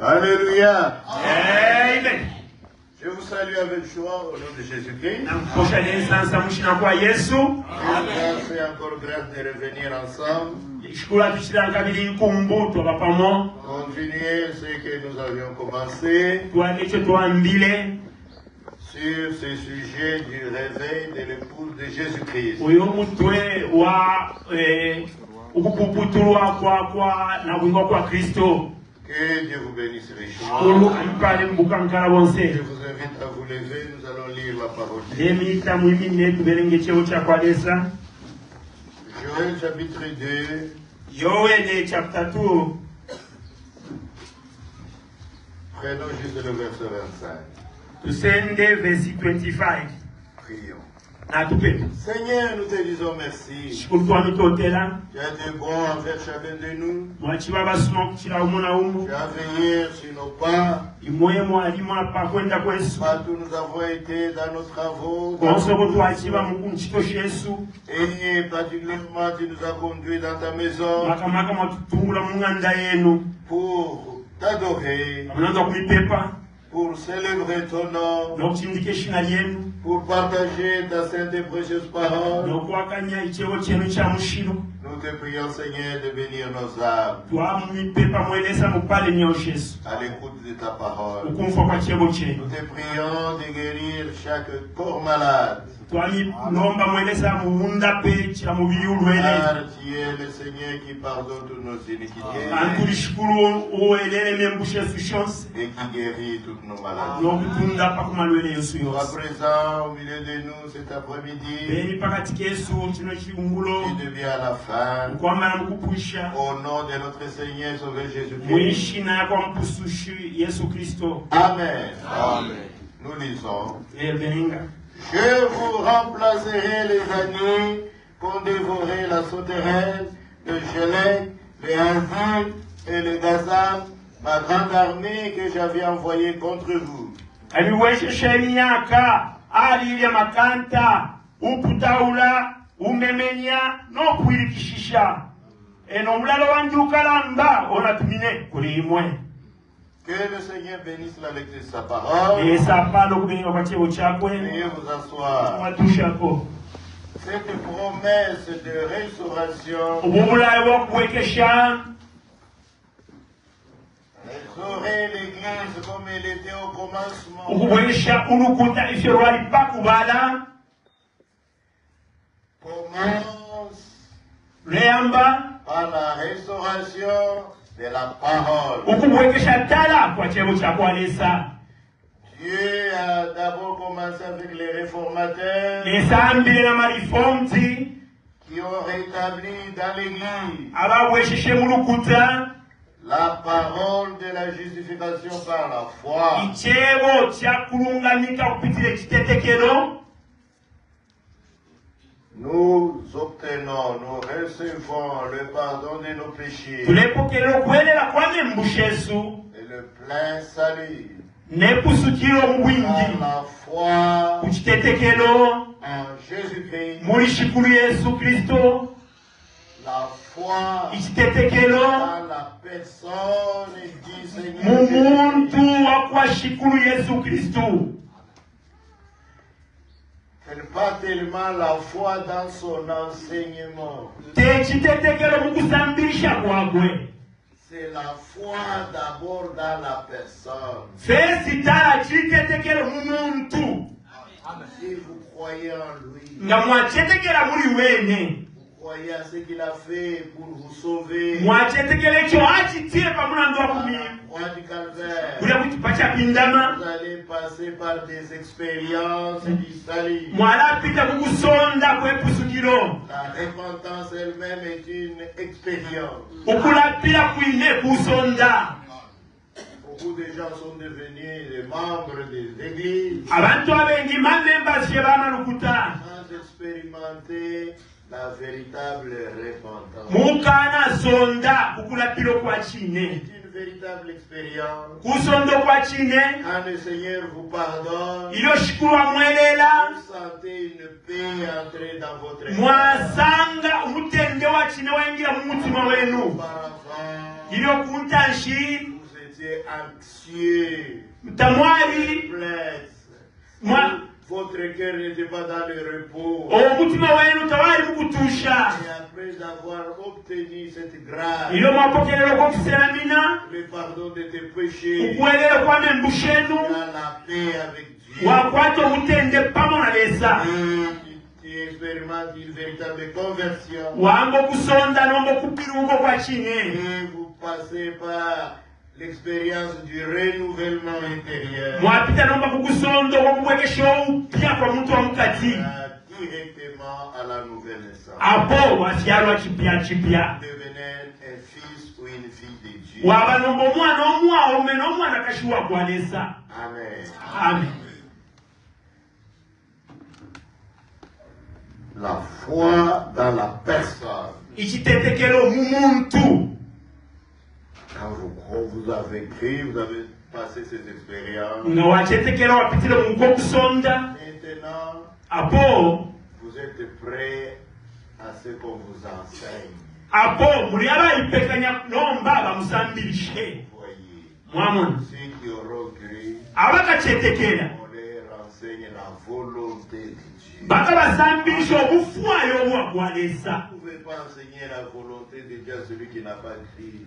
Alléluia. Amen. Je vous salue avec joie au nom de Jésus-Christ. C'est encore grâce de revenir ensemble. Continuer ce que nous avions commencé sur ce sujet du réveil de l'épouse de Jésus-Christ. Que Dieu vous bénisse richement. Je vous invite à vous lever, nous allons lire la parole de Dieu. Joël chapitre 2. Joël chapitre 2. Prenons juste le verset 25. Tusende verset 25. Prions. Natupenda. Seigneur, nous te disons merci. Tu as été bon envers chacun de nous. Tu as veillé sur nos pas. Partout nous avons été dans nos travaux. Et particulièrement, tu nous as conduits dans ta maison pour t'adorer, pour célébrer ton nom, pour partager ta sainte et précieuse parole. Nous te prions, Seigneur, de bénir nos âmes à l'écoute de ta parole. Nous te prions de guérir chaque corps malade. Car tu es le Seigneur qui pardonne toutes nos iniquités et qui guérit toutes nos maladies. Sois présent au milieu de nous cet après-midi et depuis à la fin, au nom de notre Seigneur et Sauveur Jésus-Christ. Amen. Amen. Nous lisons: je vous remplacerai les années pour dévorer la sauterelle, le gelec, les Hazim et le Gazam, ma grande armée que j'avais envoyée contre vous. Que le Seigneur bénisse la lecture de sa parole. Veuillez vous asseoir. Cette promesse de restauration, restaurer l'église comme elle était au commencement, commence par la restauration de la parole. Dieu a d'abord commencé avec les réformateurs qui ont rétabli dans l'église la parole de la justification par la foi. Nous obtenons, nous recevons le pardon de nos péchés et le plein salut par la foi en Jésus-Christ. La foi dans la personne du Seigneur Jésus-Christ. Pas tellement la foi dans son enseignement. C'est la foi d'abord dans la personne. Si vous croyez en lui, croyez à ce qu'il a fait pour vous sauver. Vous allez passer par des expériences du salut. La repentance elle-même est une expérience. Beaucoup de gens sont devenus des membres des églises sans expérimenter la véritable repentance. C'est une véritable expérience. Quand le Seigneur vous pardonne, vous sentez une paix entrer dans votre cœur. Auparavant, vous étiez étiez anxieux, perplexe. Votre cœur n'était pas dans le repos. Et après avoir obtenu cette grâce, le pardon de tes péchés, tu as la paix avec Dieu. Tu expérimentes une véritable conversion. Et vous passez par l'expérience du renouvellement intérieur. Directement à la nouvelle naissance. Devenez un fils ou une fille de Dieu. Amen. Amen. La foi dans la personne. Quand vous avez cru, vous avez passé ces expériences. Maintenant, vous êtes prêts à ce qu'on vous enseigne. Voyez, ceux qui auront cru, on les renseigne la volonté de Dieu. Vous ne pouvez pas enseigner la volonté de Dieu à celui qui n'a pas cru.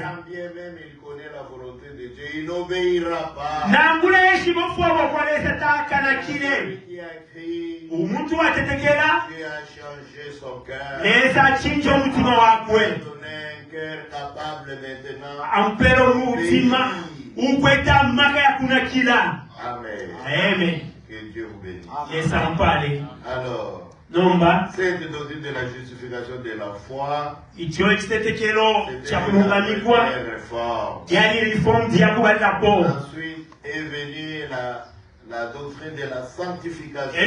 Quand bien même il connaît la volonté de Dieu, il n'obéira pas. Celui qui a cru, Dieu a changé son cœur. Il a donné un cœur capable maintenant. Amen. Amen. Que Dieu vous bénisse. Alors, cette doctrine de la justification de la foi, c'était une réforme. Ensuite est venue la doctrine de la sanctification.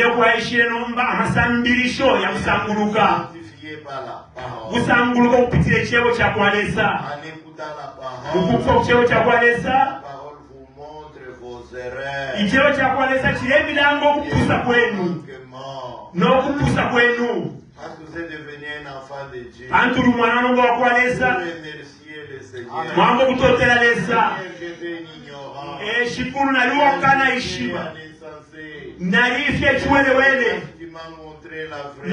Sanctifié par la parole. En écoutant la parole, la parole vous montre vos erreurs. Parce que vous êtes devenu un enfant de Dieu. Remerciez le Seigneur. J'étais ignorant. Tu m'as montré la vraie.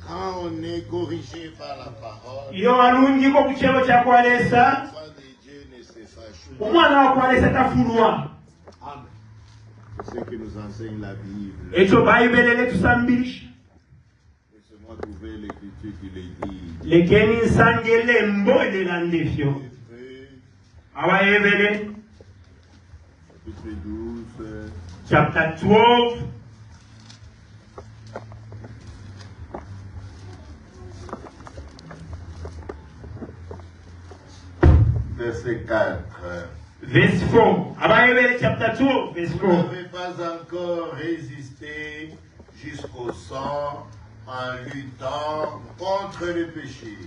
Quand on est corrigé par la parole, l'enfant de Dieu ne se fâche pas. C'est ce que nous enseigne la Bible. Et c'est moi qui ouvre l'écriture qui le dit. Chapitre 12. Chapter 12. Verset 4. Verse 4. Chapter 12, verse 4. Vous n'avez pas encore résisté jusqu'au sang en luttant contre le péché.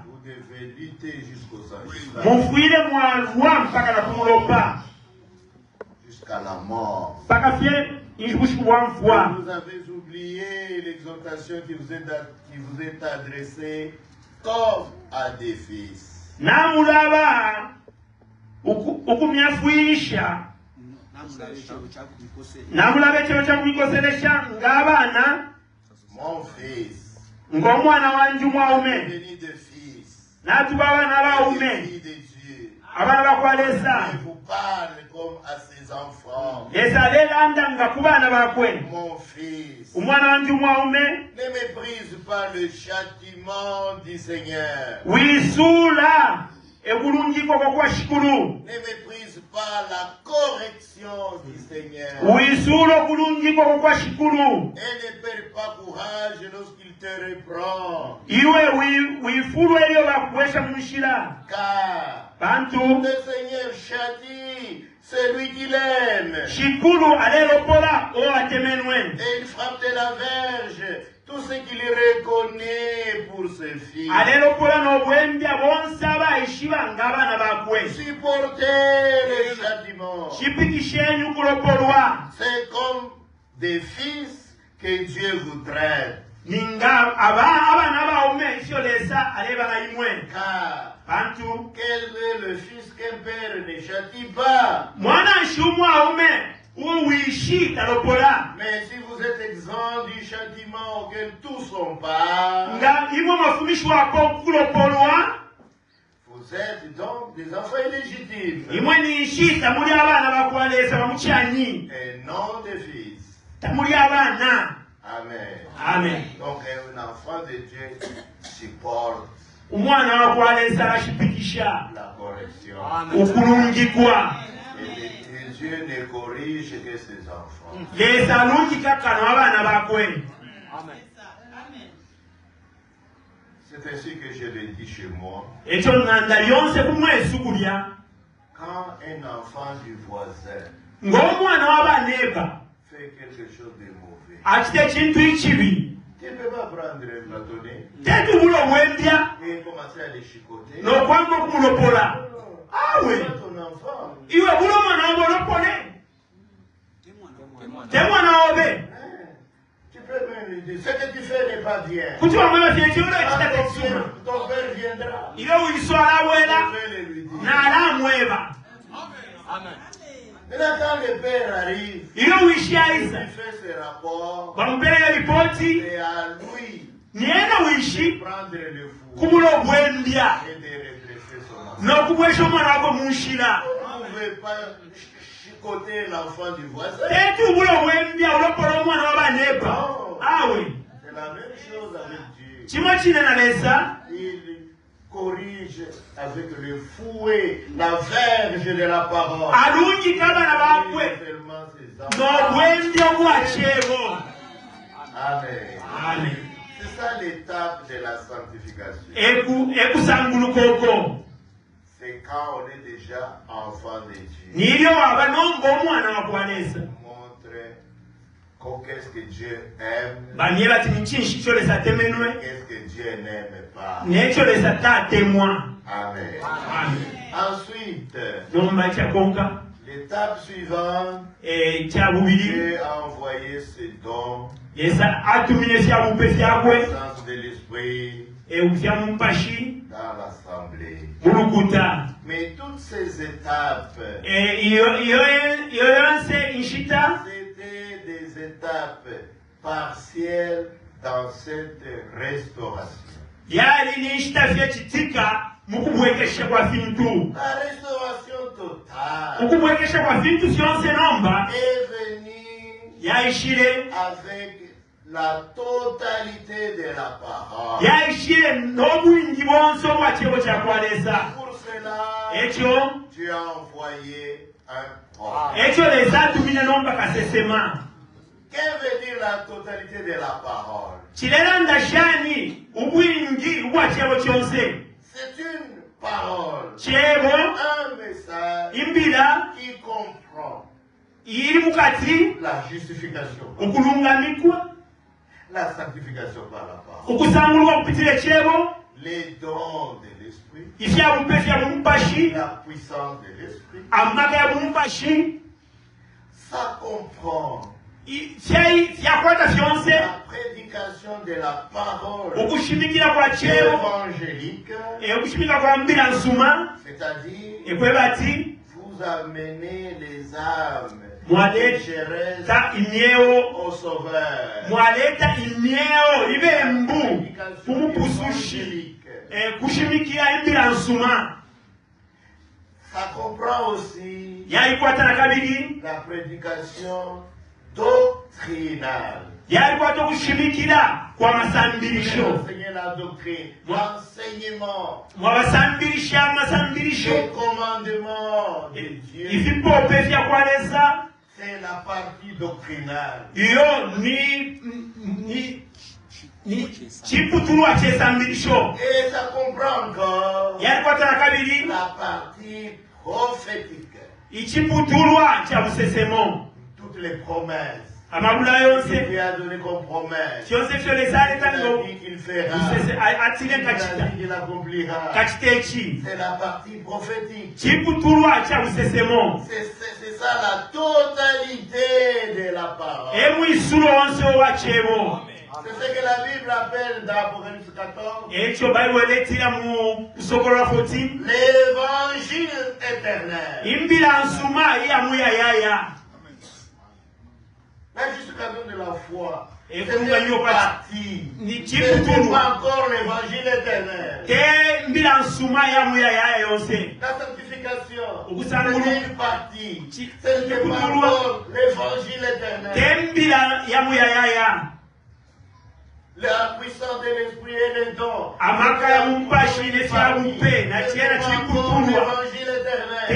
Vous devez lutter jusqu'au sang. Jusqu'à la mort. Vous avez oublié l'exhortation qui vous est adressée comme à des fils. Mon fils. Ng'omwana wanju mwaume. Béni de fils. N'atuba abana baume. Béni de Dieu. Abana bakwalesa. Il vous parle comme à ses enfants. Esa lelanda nga kubana bakwe. Mon fils. Umwana wanju mwaume. Ne méprise pas le châtiment du Seigneur. Wisula ebulungiko kwa shukuru. Ne méprise pas la correction du Seigneur. Wisula bulungiko kwa shukuru. Et ne perds pas courage lorsqu'il te reprend. Iwe wifulu elio bakwesha munshira. Car Bantu le Seigneur châtie celui qu'il aime. Shikulu alelopola o atemenwe. Et il frappe de la verge tout ce qu'il reconnaît pour ses filles. Alelopola no bwembya bonsaba ishiba ngabana bakwe. Supportez le châtiment. Shipikishenyu kulopolwa. C'est comme des fils que Dieu vous traite. Ninga abana baume isiolesa aleba imwe. Car Bantu quel est le fils qu'un père ne châtie pas? mwana shumwa ume uwishi talopola. Mais si vous êtes exempt du châtiment auquel tous sont pas, Nga imo mafumishi wako kulopolwa. vous êtes donc des enfants illégitimes Imwe nishi tamuli abana bakwalesa bamuchanyi. et non des fils. Tamuli abana. Amen. Amen. Donc un enfant de Dieu supporte Umwana wakwalesa ashipikisha. la correction. Ukulungikwa. Et Dieu ne corrige que ses enfants. Lesa lungika kano abana bakwe. Amen. C'est ainsi que je le dis chez moi. Echo nanda yonse kumwesu kulya. Quand un enfant du voisin Ng'omwana w'abaneba fait quelque chose de mauvais, akite kintu ikibi. tu ne peux pas prendre un bâtonnet Tetubula obwembya et commencer à les chicoter. n'okwanga okumulopola. Awe C'est ton enfant. iwe bula omwana w'obolopole. Temwana wobe. Tu peux même lui dire, ce que tu fais n'est pas bien. Kuti wamweba kyekibula Quand ekitatekisuma. ton père viendra, Iwe wiswala je awera vais le lui dire. n'alamweba. Amen. Maintenant, quand le père arrive, Iwe il wishyaiza. fait ses rapports, Bamupeleka ripoti. c'est à lui Nienda de wishi prendre le fou kubula obwembya. et de redresser son enfant. N'okubwesha omwana wako munshira. Vous ne pouvez pas chicoter l'enfant du voisin. Tetubula obwembya olopola omwana w'abaneba. Awe C'est la même chose avec Dieu. kimwe kinene lesa. Il corrige avec le fouet, la verge de la parole. Alungika abana bakwe Seulement ses enfants. n'obwembya obwakyebo. Amen. Amen. C'est ça l'étape de la sanctification. Ekusanguluka okwo C'est quand on est déjà enfant de Dieu. niryo waba nomba omwana wakwalesa. Montre qu'est-ce que Dieu aime, Bamye bati nikinshi kyolesa temenwe qu'est-ce que Dieu n'aime pas. nekyolesa tatemwa. Amen. Amen. Ensuite, Nomba kyakonka l'étape suivante, kyabubiri Dieu a envoyé ses dons, yesa atumile syabupe syakwe sens de l'esprit vyamumpashi dans l'assemblée. mulukuta. Mais toutes ces étapes, Iyo yonse inshita c'était des étapes partielles dans cette restauration. yali ninshita vyekitika mukubwekesha kwa vintu. La restauration totale Ukubwekesha kwa vintu vyonse nomba est venue yaishire avec la totalité de la parole. yaishire n'obwingi bwonse obwakyebo kyakwalesa. Pour cela, Ekyo Dieu a envoyé un prophète. ekyo lesa atumile nomba kasesema. Que veut dire la totalité de la parole? Kireranda shani ubwingi ubwakyebo kyonse. C'est une parole, Kyebo un message imbira qui comprend iri mukati la justification, okulungamikwa la sanctification par la parole, okusangulwa okupitira ekyebo les dons de l'esprit, ifyabupe vyabumupashi la puissance de l'esprit. amaka yabumupashi Ça comprend vyakwata vyonse la prédication de la parole okushimikira kwa kyebo évangélique, okushimika kwa mbira nsuma c'est-à-dire ekweba ati vous amenez les âmes mwaleta imyeo au Sauveur. mwaleta imyeo ibe mbu kumupusushi kushimikira imbira nsuma. Ça comprend aussi yalikwata kabiri la prédication doctrinale. yalikwata kushimikira kwa masambirisho. Enseigner la doctrine, l'enseignement, mwabasambirisha masambirisho les commandements de Dieu. ivipope vya kwaleza C'est la partie doctrinale. iyo ni chiputulwa chesambirisho. Et ça comprend encore yalikwata kabiri la partie prophétique. ichiputulwa cha busesemo. Toutes les promesses. amabula yonse Dieu a donné comme promesse. kyonse fyolezale Il a tango dit qu'il fera. atile Il a kachita dit qu'il accomplira. kachitechi C'est la partie prophétique. chiputulwa cha busesemo. C'est ça la totalité de la parole. emwisulo wonse wachemo. C'est ce que la Bible appelle dans Apocalypse 14 ekyo bayibuli eletira mu kusokolwa 14 l'évangile éternel. imbira nsuma iyamuyayaya. La justification de la foi. Et C'est vous une voyez pas- partie. ni Ce n'est chiputulu pas encore l'évangile éternel. te mbira nsuma yamuyayaya yonse. La sanctification, Okusangulu- c'est une partie. Chi- Ce n'est pas chiputulu- encore l'évangile éternel. te mbira yamuyayaya. La puissance de l'esprit et les dons. amaka ya mumpashi nefyabupe na Ce kyera n'est pas encore chiputulwa l'évangile éternel.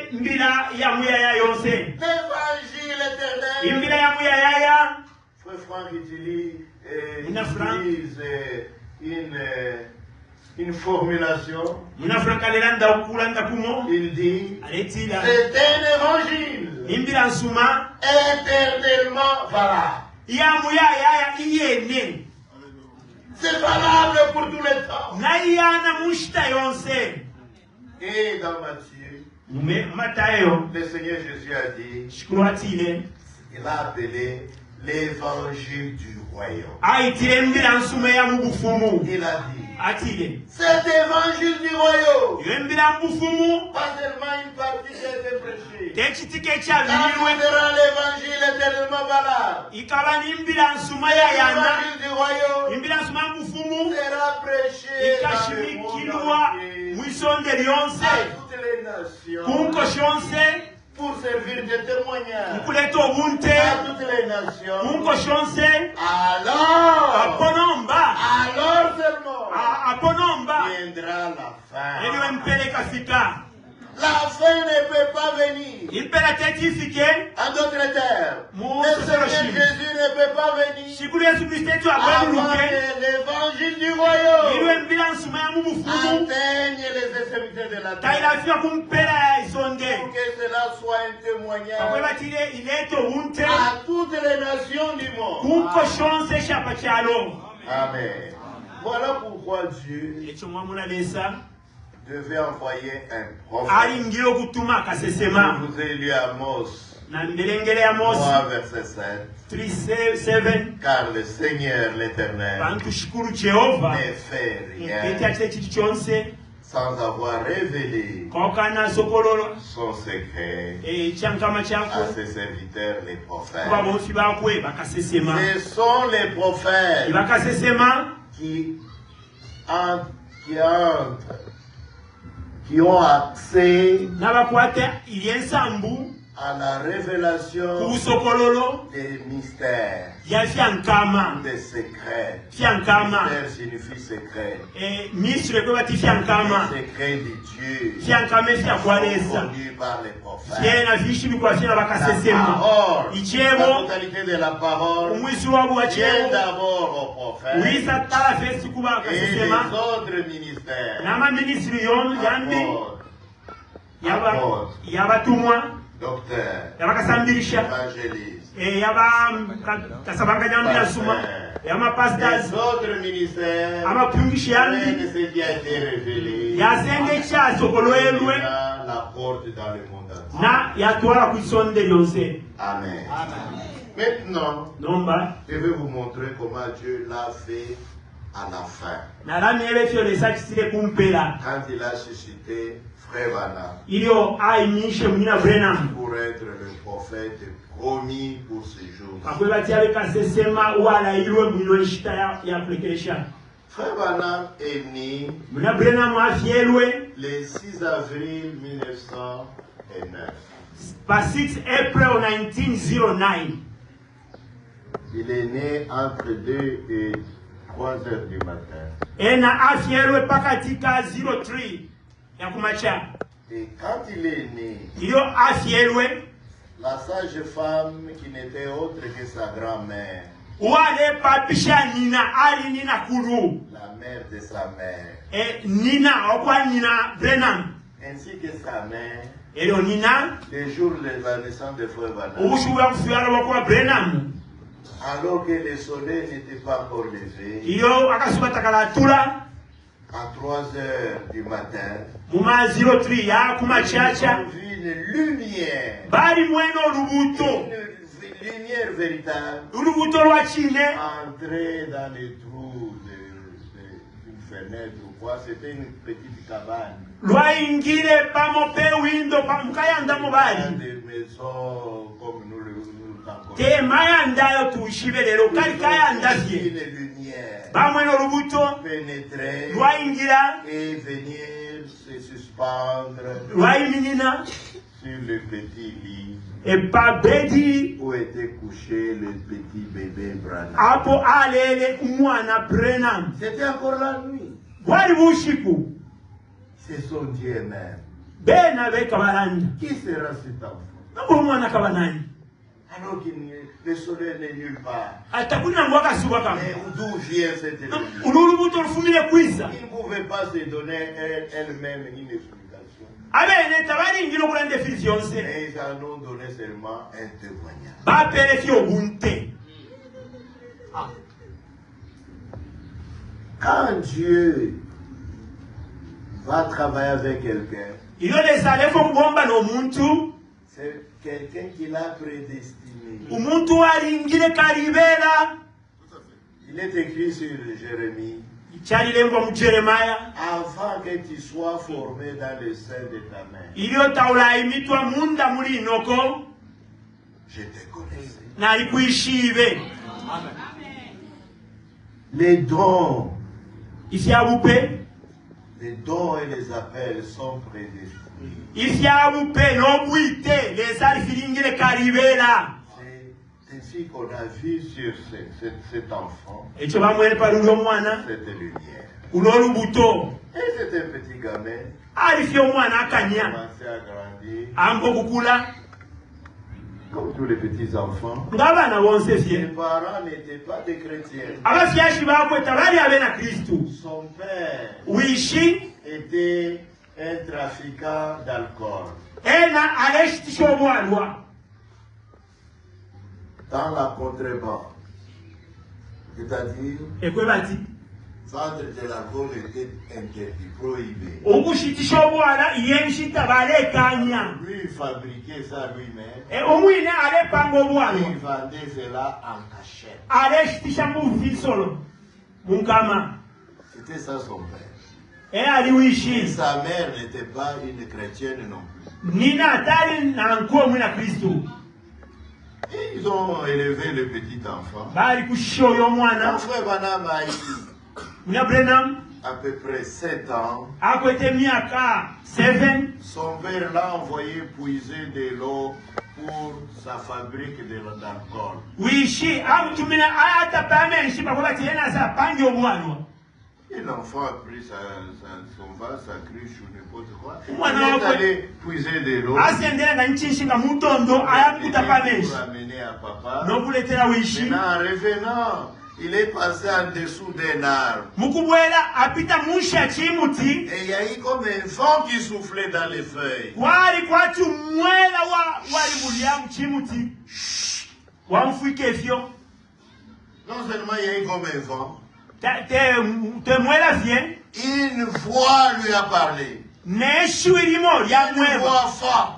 te mbira yamuyayaya yonse. L'évangile éternel. imbira yamuyayaya Frère Franck utilise, Muna Franck. une formulation. munafrankalera ndakulanda kumo Il dit aletira c'est un évangile imbira nsuma éternellement valable. yamuyayaya iyene C'est valable pour tous les temps. nayiyana mushita yonse. Et dans Matthieu, mume matayo le Seigneur Jésus a dit, shikulwatile il a appelé l'évangile du royaume. ayitile mbira nsuma ya mubufumu Il a dit, atile cet évangile du royaume, yo mbira mubufumu pas seulement une partie qui a été prêchée. tekitike Quand ekyabiriwe sera l'évangile éternellement valable, ikaba nimbira nsuma yayana l'évangile du royaume imbira nsuma mubufumu sera prêché dans le monde ikashimikirwa entier mwisonde lyonse à toutes les nations kunkoshi yonse pour servir de témoignage mukuleta obunte à toutes les nations. kunkoshi yonse Alors aponomba seulement aponomba viendra la eliwe fin. mpeleka fika La fin ne peut pas venir. impela tetifike En d'autres termes, Mon le Seigneur Seigneur. Jésus ne peut pas venir shikulu yesu kristo etu avant abwebuluke que l'évangile du royaume iliwe mbila nsuma ya mubufumu atteigne les extrémités de la terre. tailafika kumpela ya isonde Pour que cela soit un témoignage akwebatile ilete obunte à toutes les nations du monde. kunkoshi yonse shapa kyalo. Amen. Voilà pourquoi Dieu ekyo mwamulabesa devait envoyer un prophète. alingile okutuma Je akasesema vous ai lu Amos na mbelengele ya 3, mosi verset 7. 3:7 Car le Seigneur l'Éternel bantu shikulu jehova ne fait mpete rien akile chiti kyonse sans avoir révélé kokana sokololo son secret ekyankama à kyako ses serviteurs les prophètes. kuba bofi bakwe bakasesema Ce sont les prophètes bakasesema qui ont accès n'abakwata ilyensambu à la révélation kubusokololo des mystères, ya fyankama des secrets. fyankama Mystère signifie secret. misire kwe bati fyankama Les secrets de Dieu fyankama sont efyakwalesa connus par les prophètes. fyena vishibikwa fyena La bakasesema parole, la ichebo totalité de la parole umwisi wabu wa vient chebo d'abord aux prophètes wisa tala fesi kuba et les bakasesema autres ministères. n'amaminisitiri yambi Apôtres, yabatumwa docteurs, yabakasambirisha évangélistes, yabakasabanganyambira nsuma les yamapasitasi autres ministères. amapungishi yambi Rien de ce qui a été révélé. yazenge ekyasokolwelwe Ouvrirà la porte dans le monde entier. na yatwala ku isonde lyonse. Amen. Maintenant, nomba je vais vous montrer comment Dieu l'a fait à la fin. nalamira efyolesa kisile kumpela Quand il a suscité Frère Branham ilio aimishe munina Branham pour pour être le prophète promis pour ce jour. Frère Branham est né le 6 avril 1909. 6 April 1909. Il est né entre 2 et 3 heures du matin. Et quand il est né, la sage femme qui n'était autre que sa grand-mère, la mère de sa mère, ainsi que sa mère, le jour de la naissance de Frère Branham, alors que le soleil n'était pas encore levé, à 3 heures du matin, ils ont vu une lumière, une lumière véritable, entrer dans les trous d'une fenêtre ou quoi. C'était une petite cabane. Des maisons comme nous le connaissons. Une lumière pénétrer et venir se suspendre sur le petit lit où était couché le petit bébé Branham. C'était encore la nuit. C'est son Dieu même. Qui sera cet enfant? Alors que le soleil n'est nulle part. Mais d'où vient cette lumière? Il ne pouvait pas se donner elle-même une explication. Et ils en ont donné seulement un témoignage. Quand Dieu va travailler avec quelqu'un, c'est quelqu'un qui l'a prédestiné. Il est écrit sur Jérémie, avant que tu sois formé dans le sein de ta mère, je te connaissais. Les dons, les dons et les appels sont prédestinés. C'est ainsi qu'on a vu sur cet enfant cette lumière. Et c'était un petit gamin. Il commençait à grandir. Comme tous les petits enfants. Les parents n'étaient pas des chrétiens. Son père était un trafiquant d'alcool. Dans la contrebande. C'est-à-dire, vendre de l'alcool était interdit, prohibé. Lui, il fabriquait ça lui-même. Et il vendait cela en cachette. C'était ça son père. Et sa mère n'était pas une chrétienne non plus. Et ils ont élevé le petit enfant. Mon frère Branham a eu à peu près 7 ans. Son père l'a envoyé puiser de l'eau pour sa fabrique d'alcool. Et l'enfant a pris son vase, sa cruche ou n'importe quoi. Il est allé puiser de l'eau pour amener à papa. Maintenant, en revenant, il est passé en dessous d'un arbre. Et il y a eu comme un vent qui soufflait dans les feuilles. Non seulement il y a eu comme un vent, une voix lui a parlé. Une voix forte.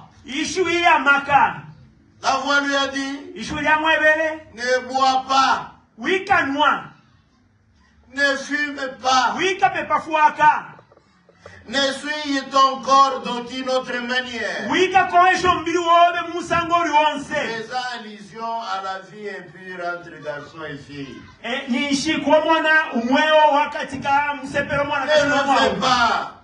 La voix lui a dit, ne bois pas. Ne fume pas. N'essuie ton corps d'aucune autre manière. Faisant allusion à la vie impure entre garçons et filles. Ne le fais pas.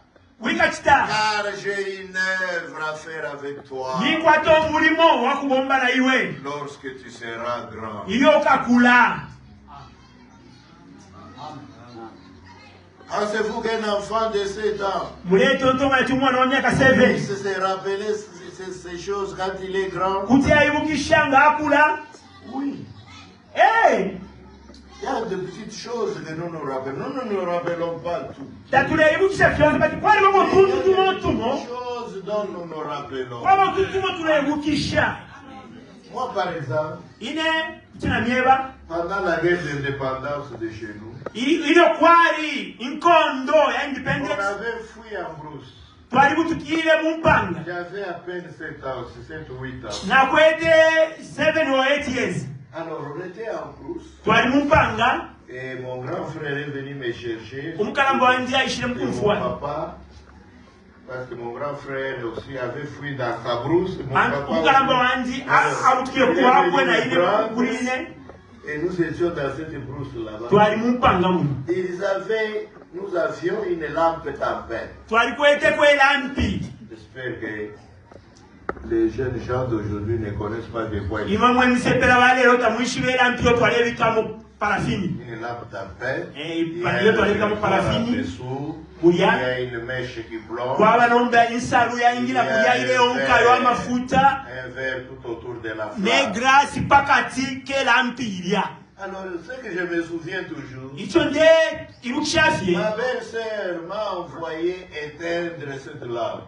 Car j'ai une œuvre à faire avec toi. Lorsque tu seras grand. Pensez-vous qu'un enfant de 7 ans puisse se rappeler ces choses quand il est grand? Oui. Hey! Il y a de petites choses que nous nous rappelons. Nous ne nous rappelons pas tout. Il y a des choses dont nous nous rappelons. Moi, par exemple, pendant la guerre d'indépendance de chez nous, on avait fui en brousse. J'avais à peine 7 ans, 7 ou 8 ans. Alors on était en brousse. Et mon grand frère est venu me chercher. Mon papa, parce que mon grand frère aussi avait fui dans sa brousse. Mon papa et nous étions dans cette brousse là-bas. Nous avions une lampe tempête. J'espère que les jeunes gens d'aujourd'hui ne connaissent pas de quoi il s'agit. Une lampe tempête. Il y a une mèche qui plombe. Il y a un verre tout autour de la flamme. Alors, ce que je me souviens toujours, ma belle-sœur m'a envoyé éteindre cette lampe.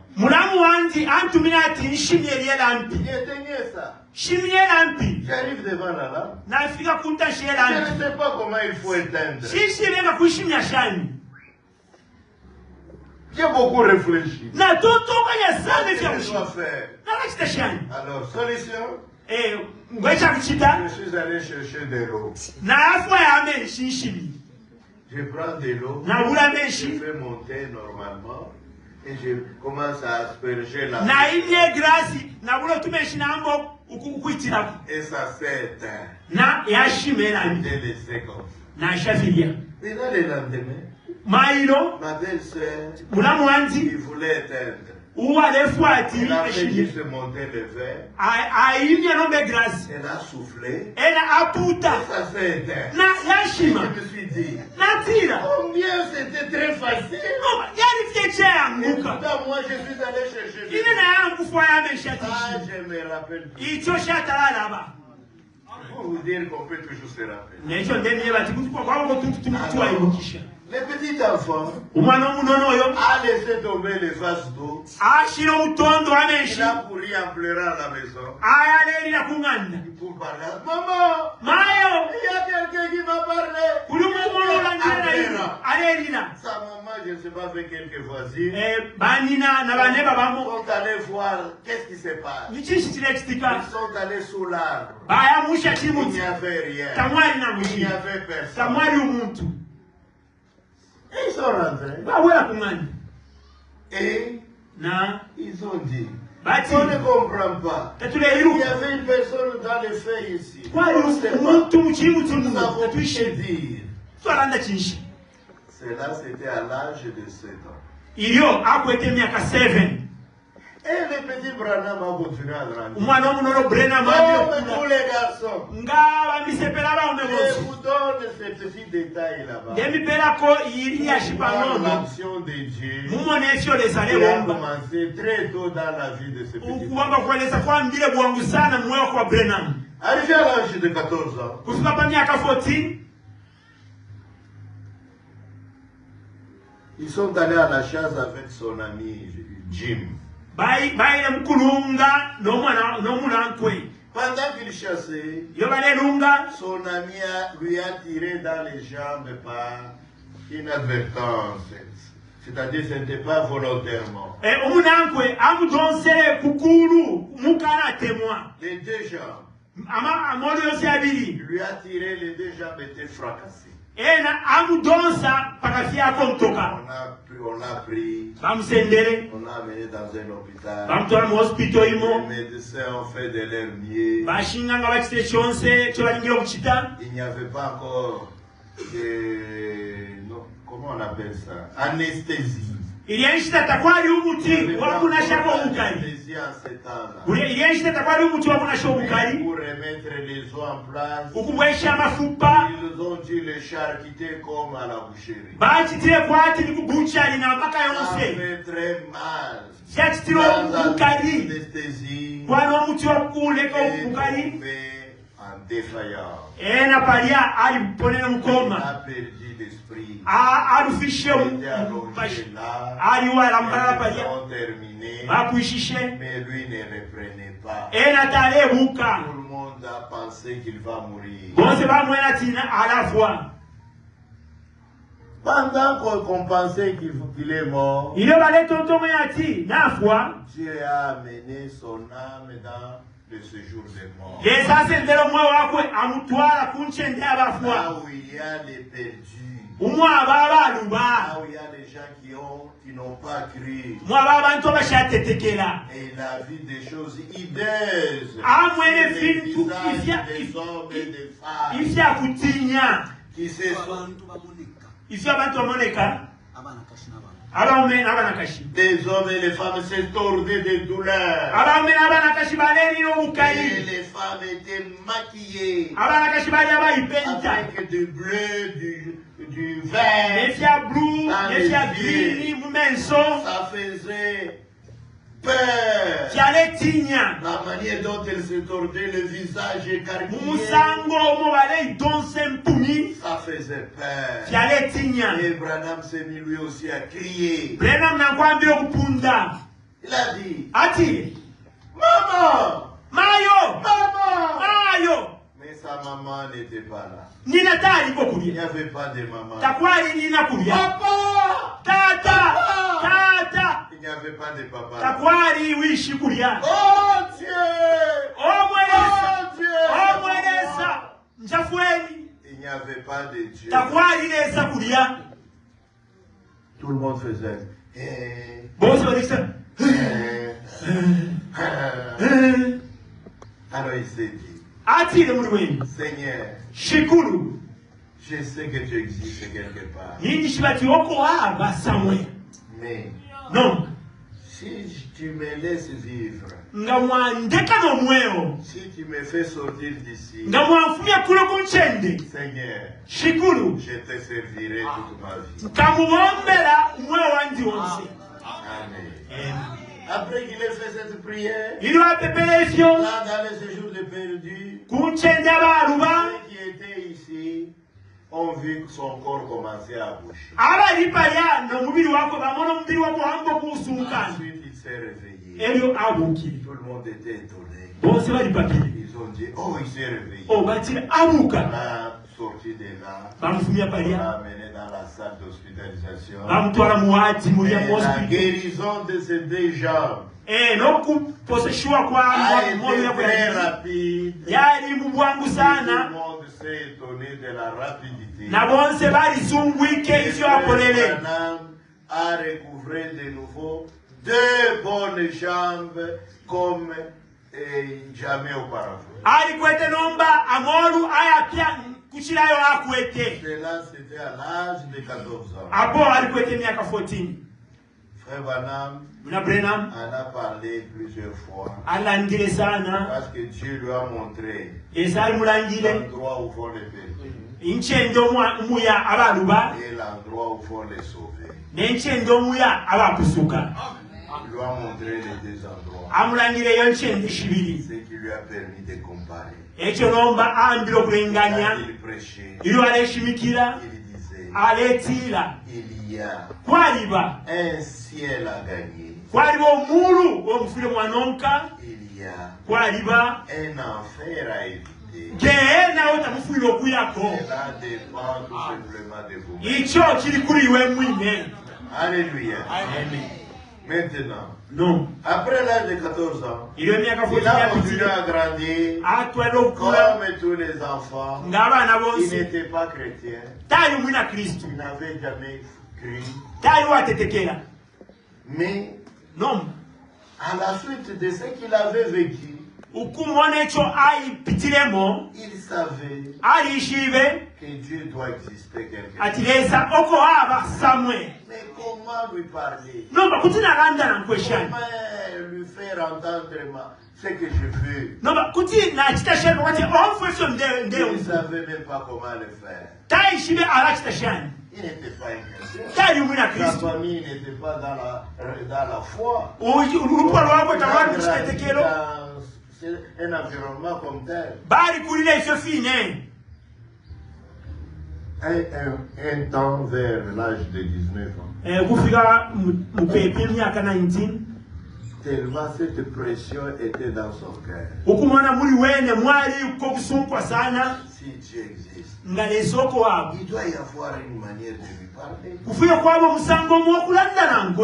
J'éteignais ça. J'arrive devant la lampe. Je ne sais pas comment il faut éteindre. J'ai beaucoup réfléchi. Qu'est-ce que je dois faire? Alors, solution? Je suis allé chercher de l'eau. Je prends de l'eau, je fais monter normalement et je commence à asperger la eau. Et ça s'est éteint. Je l'ai laissé comme ça. Et dans le lendemain, ma belle-sœur qui voulait éteindre. Elle a fait juste monter le verre. Elle a soufflé. Et ça s'est éteint. Je me suis dit, combien c'était très facile. Et pourtant, moi, je suis allé chercher. Je me rappelle plus. Pour vous dire qu'on peut toujours se rappeler. Les petits enfants a laissé tomber les vases d'eau. Il a pourri en pleurant à la maison. Pour parler. Maman, il y a quelqu'un qui m'a parlé. Sa maman, je ne sais pas, avec quelques voisines. Sont allés voir qu'est-ce qui se passe. Ils sont allés sous l'arbre. Il n'y avait rien. Il n'y avait personne. Et ils sont rentrés. Et ils ont dit, on ne comprend pas. Il y avait une personne dans les faits ici. Nous avons pu dire. Cela, c'était à l'âge de 7 ans. Et le petit Branham a continué à grandir. Comme tous les garçons. Je vous donne ces petits détails là-bas. L'action de Dieu qui a commencé très tôt dans la vie de ce petit Branham. Arrivé à l'âge de 14 ans, ils sont allés à la chasse avec son ami Jim. Pendant qu'il chassait, son ami lui a tiré dans les jambes par inadvertance. C'est-à-dire que ce n'était pas volontairement. Les deux jambes. Il lui a tiré, les deux jambes étaient fracassées. ena amudonsa pakafia kontoka on l'a pris, bamsendele on l'a amené dans un hôpital. bamutwala mu hospital imo Les médecins ont fait de leur mieux. bashinga nga bakite kyonse kyo balingira okuchita. Il n'y avait pas encore de... non, comment on appelle ça? Anesthésie. Ilienshita takwali umuti wakunashako ubukali. Anesthésie en ce temps-là. Ilienshita takwali umuti wakunashako ubukali. Pour remettre les os en place, Ukubwesha amafupa. ils ont dû les charcuter comme à la boucherie. Bachitire kwati nikubuchali na mpaka Ça yonse. fait très mal. Syachitiro ubukali. Anesthésie. Kwano umuti wakuleka ubukali. En défaillant. Ena palia aliponera Il mukoma. a perdu l'esprit. Arufishe Il était allongé là. aliwala mbala Ils palia. ont terminé. Bakuishishe. Mais lui ne reprenait pas. Ena talebuka. Tout le monde a pensé qu'il va mourir. Bonse bamwena tina alafwa. Pendant qu'on pensait qu'il est mort, Ile bale tonto mwenati nafwa. Dieu a amené son âme dans le séjour des morts. Yesase ndelo mwe wakwe amutwala kunchende Là abafwa. où il y a les perdus. Umwa baba luba. Là où il y a les gens qui n'ont pas cru. Mwa baba nto bashatetekela. Et il a vu des choses hideuses. Amwene Sur les vintu visages des hommes et des femmes ifya kutinya. qui se sont Ifya bantu amoneka. Abame abana kashi. des hommes et les femmes se tordaient de douleur. Abame abana kashi baleni no Et ukali. les femmes étaient maquillées Abana kashi bali abayipenta. avec du bleu, du vert. Nefya blue, nefya green mumenso. Ça faisait peur. Kyale tinya. La manière dont elles se tordaient, le visage écarquillé, Musango mo bale donse mpuni. ça faisait peur. Kyale tinya. Et Branham s'est mis lui aussi à crier. Brenham nakwambia okupunda. Il a dit, Ati, maman, mayo, maman. mayo. Mais sa maman n'était pas là. Nina tali Il kokulia. n'y avait pas de maman. Takwali nina kulia. Papa! Tata, tata. Il n'y avait pas de papa. Takwali wishi kulia. Oh Dieu! Omwelesa, Oh Dieu! omwelesa. Njafweni. Il n'y avait pas de Dieu. Takwali lesa kulia. Tout le monde faisait. Bosi walisa. Alors il s'est dit, Ati le mwenye. Seigneur, Shikuru. je sais que tu existes quelque part. Nini shibati oko haba samwe. Mais Non. si tu me laisses vivre, Nga mwandeka no mweo. si tu me fais sortir d'ici, Nga mwafumia kulo kunchende. Seigneur, Shikuru. je te servirai toute ma vie. Kamubombela umweo wandi wonse. Amen. Après qu'il ait fait cette prière, Ilo apepele ifyo. là dans les séjours de perdus, Kunchende abaluba. ceux qui étaient ici ont vu son corps commencer à bouger. Abalipaya no mubiri wako bamona mubiri wako hambo kusunkana. Ensuite, il s'est réveillé. Elio abukiri. Tout le monde était étonné. Bose balipapiri. Ils ont dit, oh, il s'est réveillé. O batira On abuka. l'a sorti de là. Bamufumia On palia. l'a amené dans la salle d'hospitalisation. Bamutwala muwati muri ya Et la hospital. guérison de ces deux jambes Nokuposeshiwa kwa a moyo été yako très ya rapide. yali mubwangu Tout le sana monde s'est étonné de la rapidité. na bonse balizungwike Et ifyo akolele. Branham a recouvré de nouveau deux bonnes jambes comme jamais auparavant. Alikwete nomba amolu ayapya kuchirayo akwete. Cela, c'était à l'âge de 14 ans. Apo alikwete miaka 14. Frère Branham Muna Brenham en a parlé plusieurs fois. alandile sana. Parce que Dieu lui a montré Esali mulangile l'endroit où vont les perdus inchendo muya abaluba et l'endroit où vont les sauver. nenchendo muya abakusuka. Il lui a montré les deux endroits. Amulangile yo nchendo shibiri. Ce qui lui a permis de comparer. Ekyo nomba ambilo kulenganya. Quand il prêchait, Ilo aleshimikira il disait, aletira il y a kwaliba un ciel à gagner. kwaliba omulu omufire mwanonka Il y a kwaliba un enfer à éviter. geena otamufuyire okuyako. Cela dépend tout simplement de vous. Ikyo kiri kuri iwe mwine. Alléluia. Maintenant, non, après l'âge de 14 ans, il il a continué à grandir comme tous les enfants. Il n'était pas chrétien. Il n'avait jamais cru. Mais non, à la suite de ce qu'il avait vécu, il savait que Dieu doit exister quelque part. Mais comment lui parler? Comment lui faire entendre ce que je veux? Il ne savait même pas comment le faire. Il n'était pas un chrétien. Sa famille n'était pas dans la foi. C'est un environnement comme tel. Un temps vers l'âge de 19 ans. Tellement cette pression était dans son cœur. Si Dieu existe, il doit y avoir une manière de lui parler.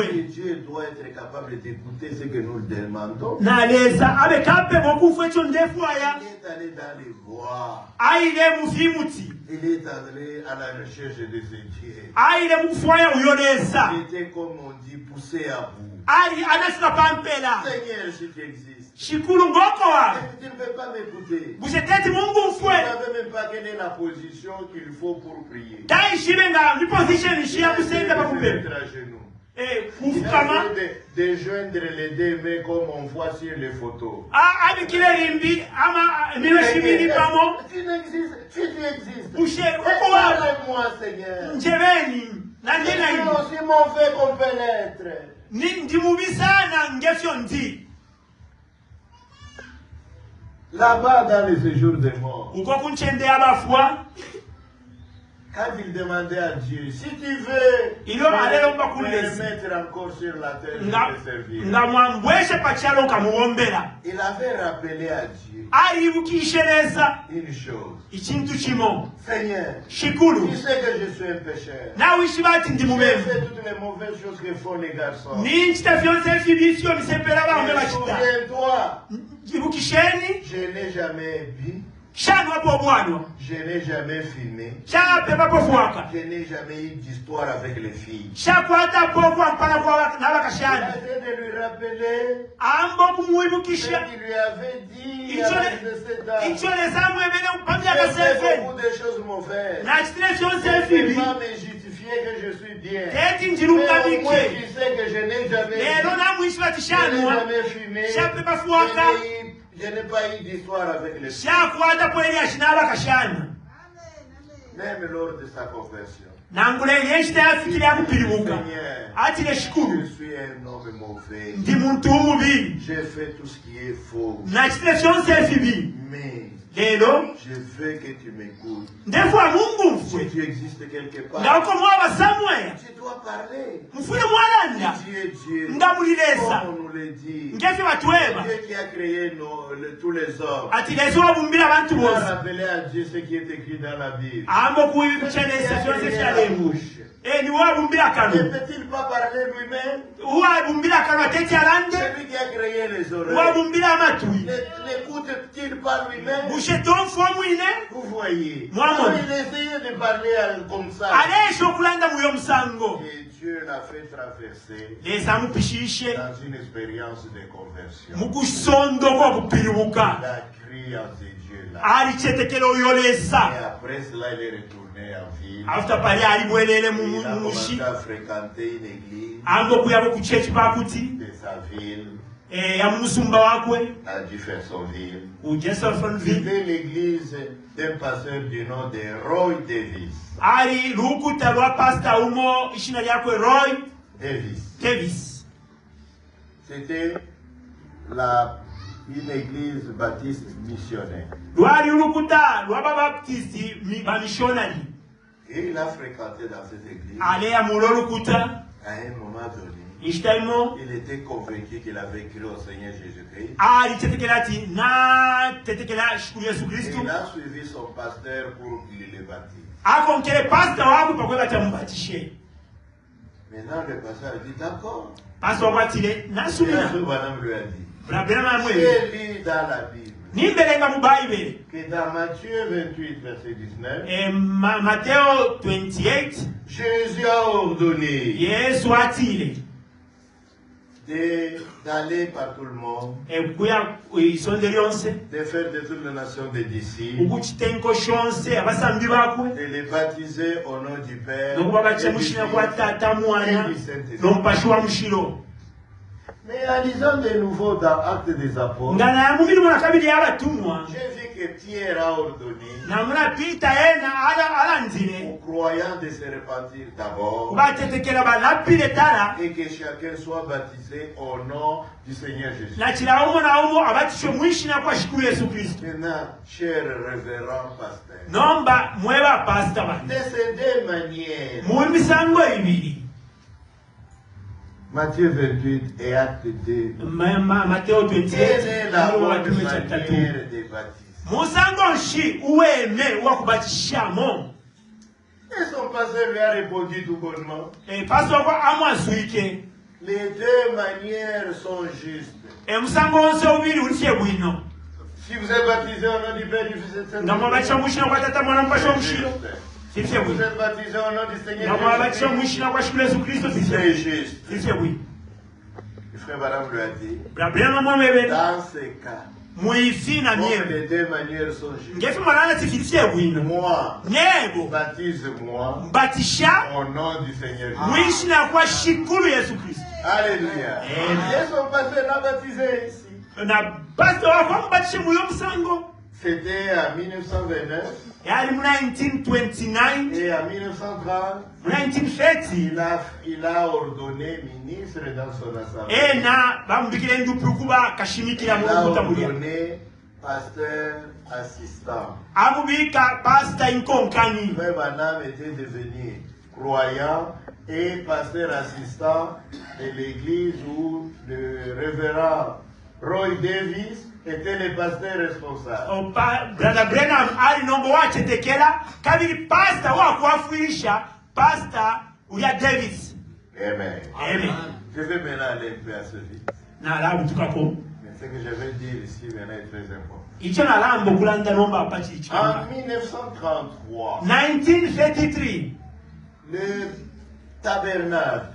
Et Dieu doit être capable d'écouter ce que nous demandons. Il est allé dans les voies. Il est allé à la recherche de ce Dieu. Il était, comme on dit, poussé à bout. Seigneur, si tu existes. Tu ne peux pas m'écouter. Tu ne savais même pas quelle est la position qu'il faut pour prier. Il a de joindre les deux mains comme on voit sur les photos. Tu existes. Parle-moi, Seigneur. Je suis aussi mauvais qu'on peut l'être. Là-bas, dans les séjours des morts, quand il demandait à Dieu, si tu veux me mettre encore sur la terre, je te servir. Il avait rappelé à Dieu une chose. Seigneur, tu sais que je suis un pécheur. J'ai fait toutes les mauvaises choses que font les garçons. Souviens-toi, je n'ai jamais bu. Je n'ai jamais fumé. Je n'ai jamais eu d'histoire avec les filles. Il a essayé de lui rappeler ce qu'il lui avait dit à l'âge de 7 ans. J'ai fait beaucoup de choses mauvaises. Je ne peux pas me justifier que je suis bien. Mais au moins tu sais que je n'ai jamais fumé. Je n'ai pas eu d'histoire avec les filles. Même lors de sa conversion. Seigneur, je suis un homme mauvais. J'ai fait tout ce qui est faux. Mais je veux que tu m'écoutes. Si tu existes quelque part, tu dois parler. Dieu est Dieu. Comme on nous le dit. Dieu qui a créé tous les hommes. Il a rappelé à Dieu ce qui est écrit dans la Bible. Ne peut-il pas parler lui-même? Celui qui a créé les oreilles. N'écoute-t-il pas lui-même? Vous voyez. Il essayait de parler comme ça. Et Dieu l'a fait traverser dans une expérience de conversion. Il a crié à ces dieux-là. Et après cela, il est retourné en ville. Il a commencé à fréquenter une église de sa ville. À Jeffersonville. C'était l'église d'un pasteur du nom de Roy Davis. C'était une église baptiste missionnaire. Et il a fréquenté dans cette église. À un moment donné, il était convaincu qu'il avait cru au Seigneur Jésus-Christ. Et il a suivi son pasteur pour qu'il le baptise. Maintenant, le pasteur a dit d'accord. Pasteur Watile, Et Nasumina. Madame lui a dit, Brabema Mwe. j'ai lu dans la Bible Nimbelenga mu Bible. que dans Matthieu 28, verset 19, Matteo 28. Jésus a ordonné Yesu atile. d'aller par tout le monde, Kuya isonde lyonse. de faire de toutes les nations des disciples, Ukuchitenko shonse abasambi bakwe. de les baptiser au nom du Père Nokuba et bache du Fils mushina kwa tata mwana et du Saint-Esprit. nompashi wa mushiro. Mais en lisant de nouveau dans Actes des Apôtres, Ngana ya mubiri mwana kabiri y'abatumwa. j'ai vu que Pierre a ordonné Namuna Peter yena alanzile. aux croyants de se repentir d'abord Kubatetekera balapile dala. et que chacun soit baptisé au nom du Seigneur Jésus. Na chila umo na umo abatisho mwishina kwa shikuru Yesu Kristo. Maintenant, cher révérend pasteur, Nomba mweba pastor de bani. ces deux manières, Mu misango ibiri. Matthieu 28 et Acte 2, Matteo quelle 28. est la Mungu bonne watume chapter 2. manière de baptiser? Musango nshi uweme wa kubatishamo. Et son pasteur lui a répondu tout bonnement. Pastor kwa amwazuike. Les deux manières sont justes. Musango onse ubiri uliche bwino. Si vous êtes baptisé au nom du Père, du Fils et du Saint-Esprit, Ngamwabatisha mwishina kwa tata mwana mpasho c'est mushiro. juste. Sifye Si vous bwino. êtes baptisé au nom du Seigneur Ngamwabatisha Jésus-Christ, mwishina kwa shikuru Yesu Kristo c'est sifye. juste. Sifye bwino. Le frère Madame lui a dit, Brabema mwamebe. dans ces cas, Muifi na comme nyebo. les deux manières sont justes, Ngefi mwana tifilifye bwino. moi, Nyebo. baptise-moi Mbatisha au nom du Seigneur Jésus. mwishina kwa shikuru Yesu Kristo. Alléluia. Et son pasteur l'a baptisé ici. Na pastor wako mbatishe muyo musango. C'était en 1929 Yali mu 1929, et en 1930, 1930. il a ordonné ministre dans son assemblée. Na bamubikire ndupu kuba kashimikira mu Il a kutamulia. ordonné pasteur assistant. Amubika pastor inkonkani. Frère Branham était devenu croyant et pasteur assistant de l'église où le révérend Roy Davis était le pasteur responsable. Brother Branham ali nombo wachetekela kabiri pastor wa kuafuisha pastor uya Davis. Amen. Amen. Je vais maintenant aller un peu à ce vite. Na la butukako. Mais ce que je vais dire ici maintenant est très important. Icho na lambo kulanda nomba apachi icho. En 1933, 1933. le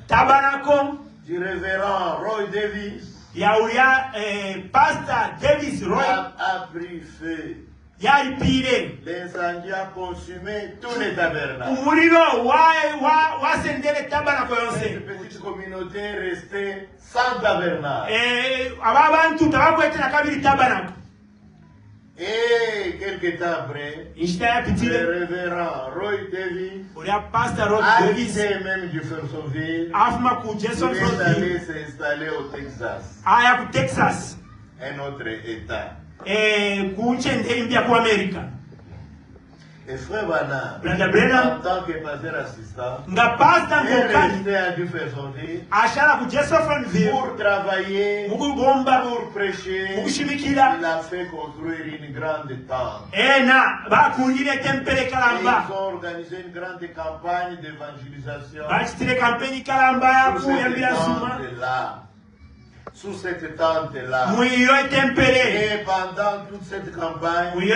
tabernacle du révérend Roy Davis Yauya pastor Davis Roy a pris feu. yalipile. L'incendie a consumé tous les tabernacles. Umuriro wasendele tabernacle yonse. Cette petite communauté est restée sans tabernacle. Aba bantu tabakwetera kabiri tabernacle. Et quelque temps après, Inshita le yapitile. révérend Roy Davis Ulia pastor Roy a Davis quitté même Jeffersonville. afuma ku Il Jeffersonville est allé s'installer au Texas, aya ku Texas. un autre État. Kuchende imbia ku America. Et frère Branham, Brother Branham en tant que pasteur assistant, nga pastor est nkokani resté à Jeffersonville ashara ku Jeffersonville pour travailler, mukubomba pour prêcher. mukushimikila. Il a fait construire une grande tente. Na bakungile tempele Et kalamba. ils ont organisé une grande campagne d'évangélisation Bachitile kampeni kalamba sous yaku cette yambia suma. tente-là. Sous cette tente-là. Muiyo tempele. Et pendant toute cette campagne, Muiyo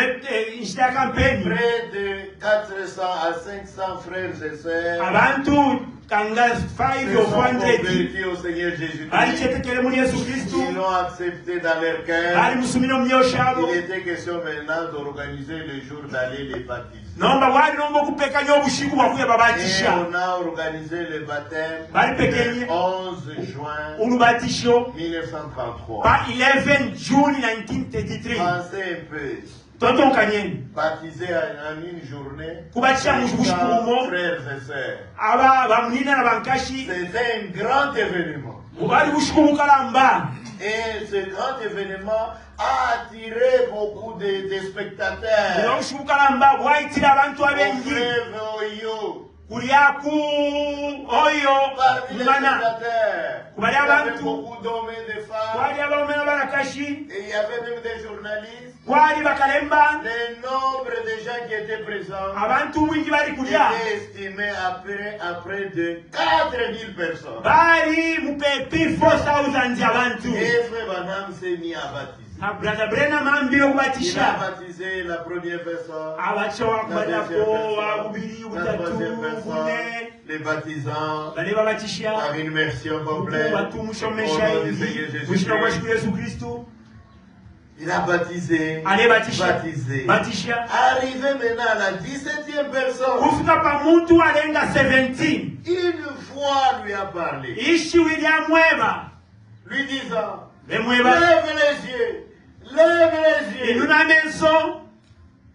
inshita kampeni. près de 400 à 500 frères et sœurs Abantu kanga 5 se or sont 400 convertis au Seigneur Jésus-Christ. balichetekele muri Yesu Kristu. Ils l'ont accepté dans leur cœur. Bali musumino myo shabo. Il était question maintenant d'organiser le jour d'aller les baptiser. Nomba wali nomba kupeka nyo bushiku wakuya Et babatisha. on a organisé le baptême Bali pekenye. le 11 juin Unubatisho 1933. pa 11 June 1933. Pensez un peu. Tonton Kanyeni. Baptisé en une journée. Kubatisha mushiku 500 mo. frères et sœurs. Aba bamunina na bankashi. C'était un grand événement. Ubali bushiku mukalamba. Et ce grand événement a attiré beaucoup de spectateurs. Bushiku mukalamba bwaitira abantu Au abengi. fleuve Ohio. Kuliaku oyo Parmi les mana. spectateurs, il y Kubali avait abantu. beaucoup d'hommes et de femmes. Kwali abamena barakashi. Et il y avait même des journalistes. Kwali bakalemba. Le nombre de gens qui étaient présents Abantu mwingi bali kulia. était estimé à près de 4000 personnes. Bali mupepi 4,000 abantu. Et Frère Branham s'est mis à baptiser. Brother Branham ambile Il a kubatisha. baptisé la première personne, Abachowa la deuxième kubadako, personne, abubiri, la butatu, troisième personne, bune. les baptisants, Bale babatisha. par une immersion complète. Batu Au mushomesha nom du Seigneur hivi. Kushina kwa shukuru Jésus-Christ. Yesu Kristo. Il a baptisé, Ale batisha. baptisé. Batisha. Arrivé maintenant à la 17e personne, Kufika pa muntu alenga 17. une voix lui a parlé, Ishi William Weba. lui disant, Bemweba. lève les yeux, lève les yeux. Inuna menso.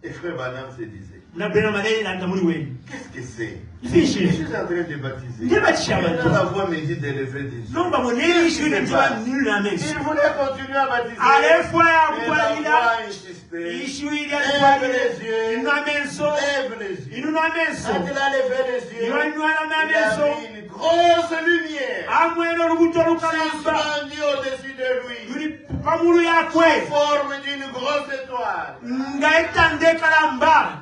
Et Frère Branham se disait, Na Branham ale na ndamuri we. qu'est-ce que c'est? Je Ifishi. suis en train de baptiser. Ndiye batisha Maintenant, abantu. la voix me dit de lever les yeux. Nomba moneli ishi William Weba nuna menso. Il voulait continuer à baptiser. Alefwa ya Mais la kukwalira. voix insistait. Ishi William Lève Weba. les yeux. Inuna menso. Lève les yeux. Inuna menso. Quand il a levé les yeux, Inuna il a menso. vu une grosse lumière Amwene olubuto lukalamba. suspendue au-dessus de lui, Luli pamulu yakwe. en forme d'une grosse étoile. Nga etande kalamba.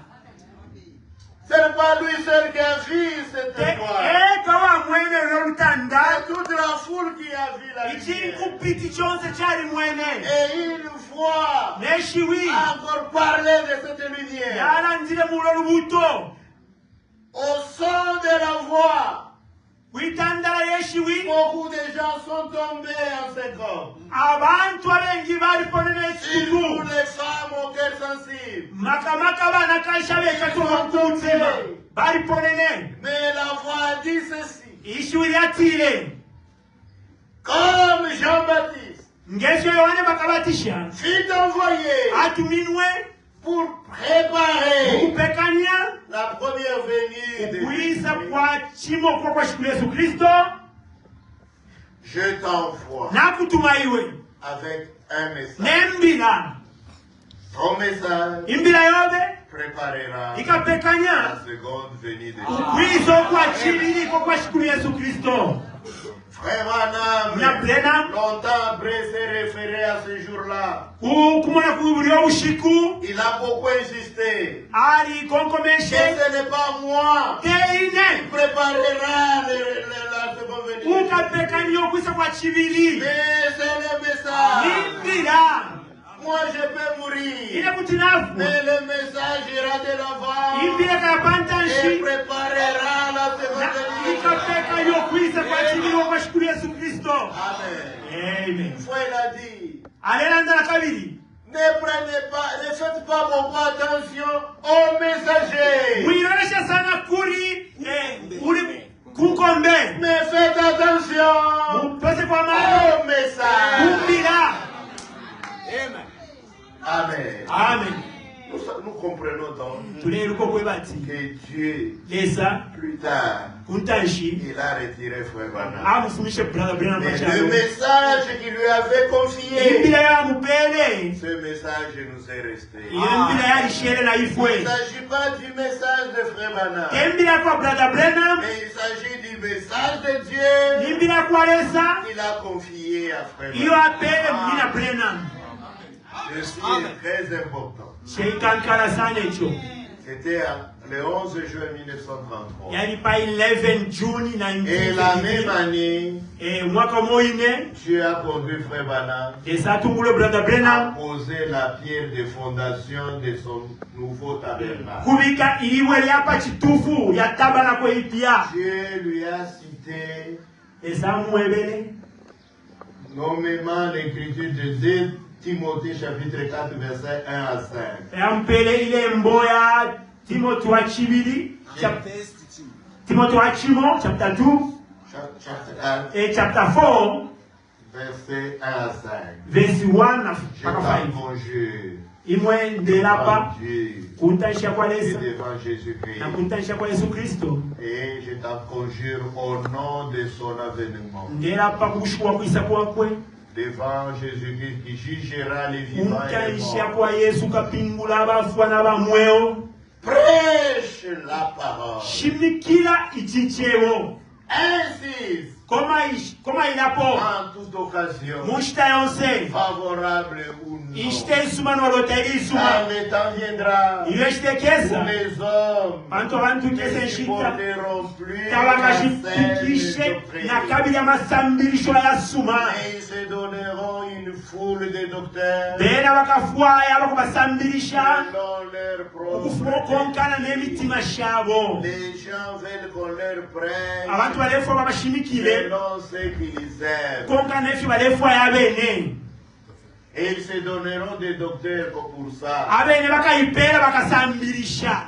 Ce n'est pas lui seul qui a vu cette étoile. Kawa mwene lolutanda. C'est toute la foule qui a vu la Ichini lumière. kupiti chonse chali mwene. Et une fois Neshiwi. encore parlé de cette lumière. Yala nzile mulo lubuto. Au son de la voix, Witandala yeshiwi. beaucoup de gens sont tombés en seconde. Abantu abengi bali ponene Surtout siku. les femmes au cœur sensible. Makamaka bana kaisha bekatuma kutima. Bali ponene. Mais la voix a dit ceci. Ishiwi yatile. Comme Jean-Baptiste Ngesho Yohane bakabatisha. fut envoyé Atuminwe. pour préparer Kupekania. la première venue de Kuisa Jésus, kwa chimo kwa shukuru Yesu Kristo. je t'envoie Nakutuma iwe. avec un message. Nembila. Ton message Imbila yobe. préparera la Ikapekanya. seconde venue de Jésus. Kuiso kwa chimini kwa shukuru Yesu Kristo. Frère Na Branham, Branham. longtemps après s'est référé à ce jour-là. Kumona kubulio ushiku. Il a beaucoup insisté. Ali Et konkomeshe. ce n'est pas moi qui Teine. préparera la seconde venue de Jésus. Ukapekanyo kuisa kwa chibili. Mais c'est le message. Imbila. Moi je peux mourir. Ile kutinafu. Mais le message ira de l'avant Imbila et kapantanshi. préparera la seconde venue. Ikapekanyo kuisa kwa chibili kwa shukuru Yesu Kristo. Amen. Amen. Une fois il a dit, Alelanda la kabili. ne faites pas beaucoup attention aux messagers. Muiresha sana kuri uli kukombe. Mais faites attention Mpese kwa mano. aux messages. Kumbila. Amen. Amen. Amen. Nous comprenons donc Tuleruko kwebati. que Dieu, Lesa plus tard, kuntanshi. il a retiré Frère Branham. Amufumishe brother Branham Mais le pachako. message qu'il lui avait confié, Imbila ya mupele. ce message nous est resté. Imbila ya lishere na Il ne ifwe. s'agit pas du message de Frère Branham, Imbila kwa brother Branham. mais il s'agit du message de Dieu Imbila kwa lesa. qu'il a confié à Frère Iyo Branham. apele mwina Branham. Ceci est très important. Sheikankala sana icho. C'était le 11 juin 1933. Yali pa 11 Juni Et la 19. même année, Mwaka moine. Dieu a conduit Frère Branham Esa tungulo brother à Branham. poser la pierre de fondation de son nouveau tabernacle. Kubika iwe yapa chitufu ya tabana kwa ipia. Dieu lui a cité Esa mwebele. nommément l'écriture de 2 Timothée chapitre 4 verset 1 à 5. Yampele ile mboya Timothy wa chibili. Timothy wa chimo chapter 2 Chapitre 4 et chapter 4 verset 1 à 5. verse 1 na Je mpaka 5. t'en conjure Imwe ndelapa devant Dieu kuntanisha kwa et Lesa devant Jésus-Christ. na kuntanisha kwa Yesu Kristo. Et je t'en conjure au nom de son avènement. Ndelapa kushukwa kuisa kwakwe. Devant Jésus-Christ qui jugera les vivants et les Kuntanisha morts. kwa Yesu kapingula abafwa na bamweo. Prêche la parole. Shimikila ichichewo. Insiste Koma ilapo. en toute occasion, Mushta yonse. favorable ou non. Ishte isuma no roteri isuma. Car le temps viendra Iweshte où kesa. les hommes Bantu ne kesa shita. supporteront plus Tabakashipikishe la na doctrine. kabila masambirisho ya suma. Et ils se donneront une foule de docteurs Bena bakafuaya bakubasambirisha. selon leur propre Okufukonkana n'emitima shabo. Les gens veulent qu'on leur prenne Abantu balefwa babashimikile. selon ce qu'ils aiment. Konkana efyo balefwa ya bene. Et ils se donneront des docteurs pour ça. Abene bakayipera bakasambirisha.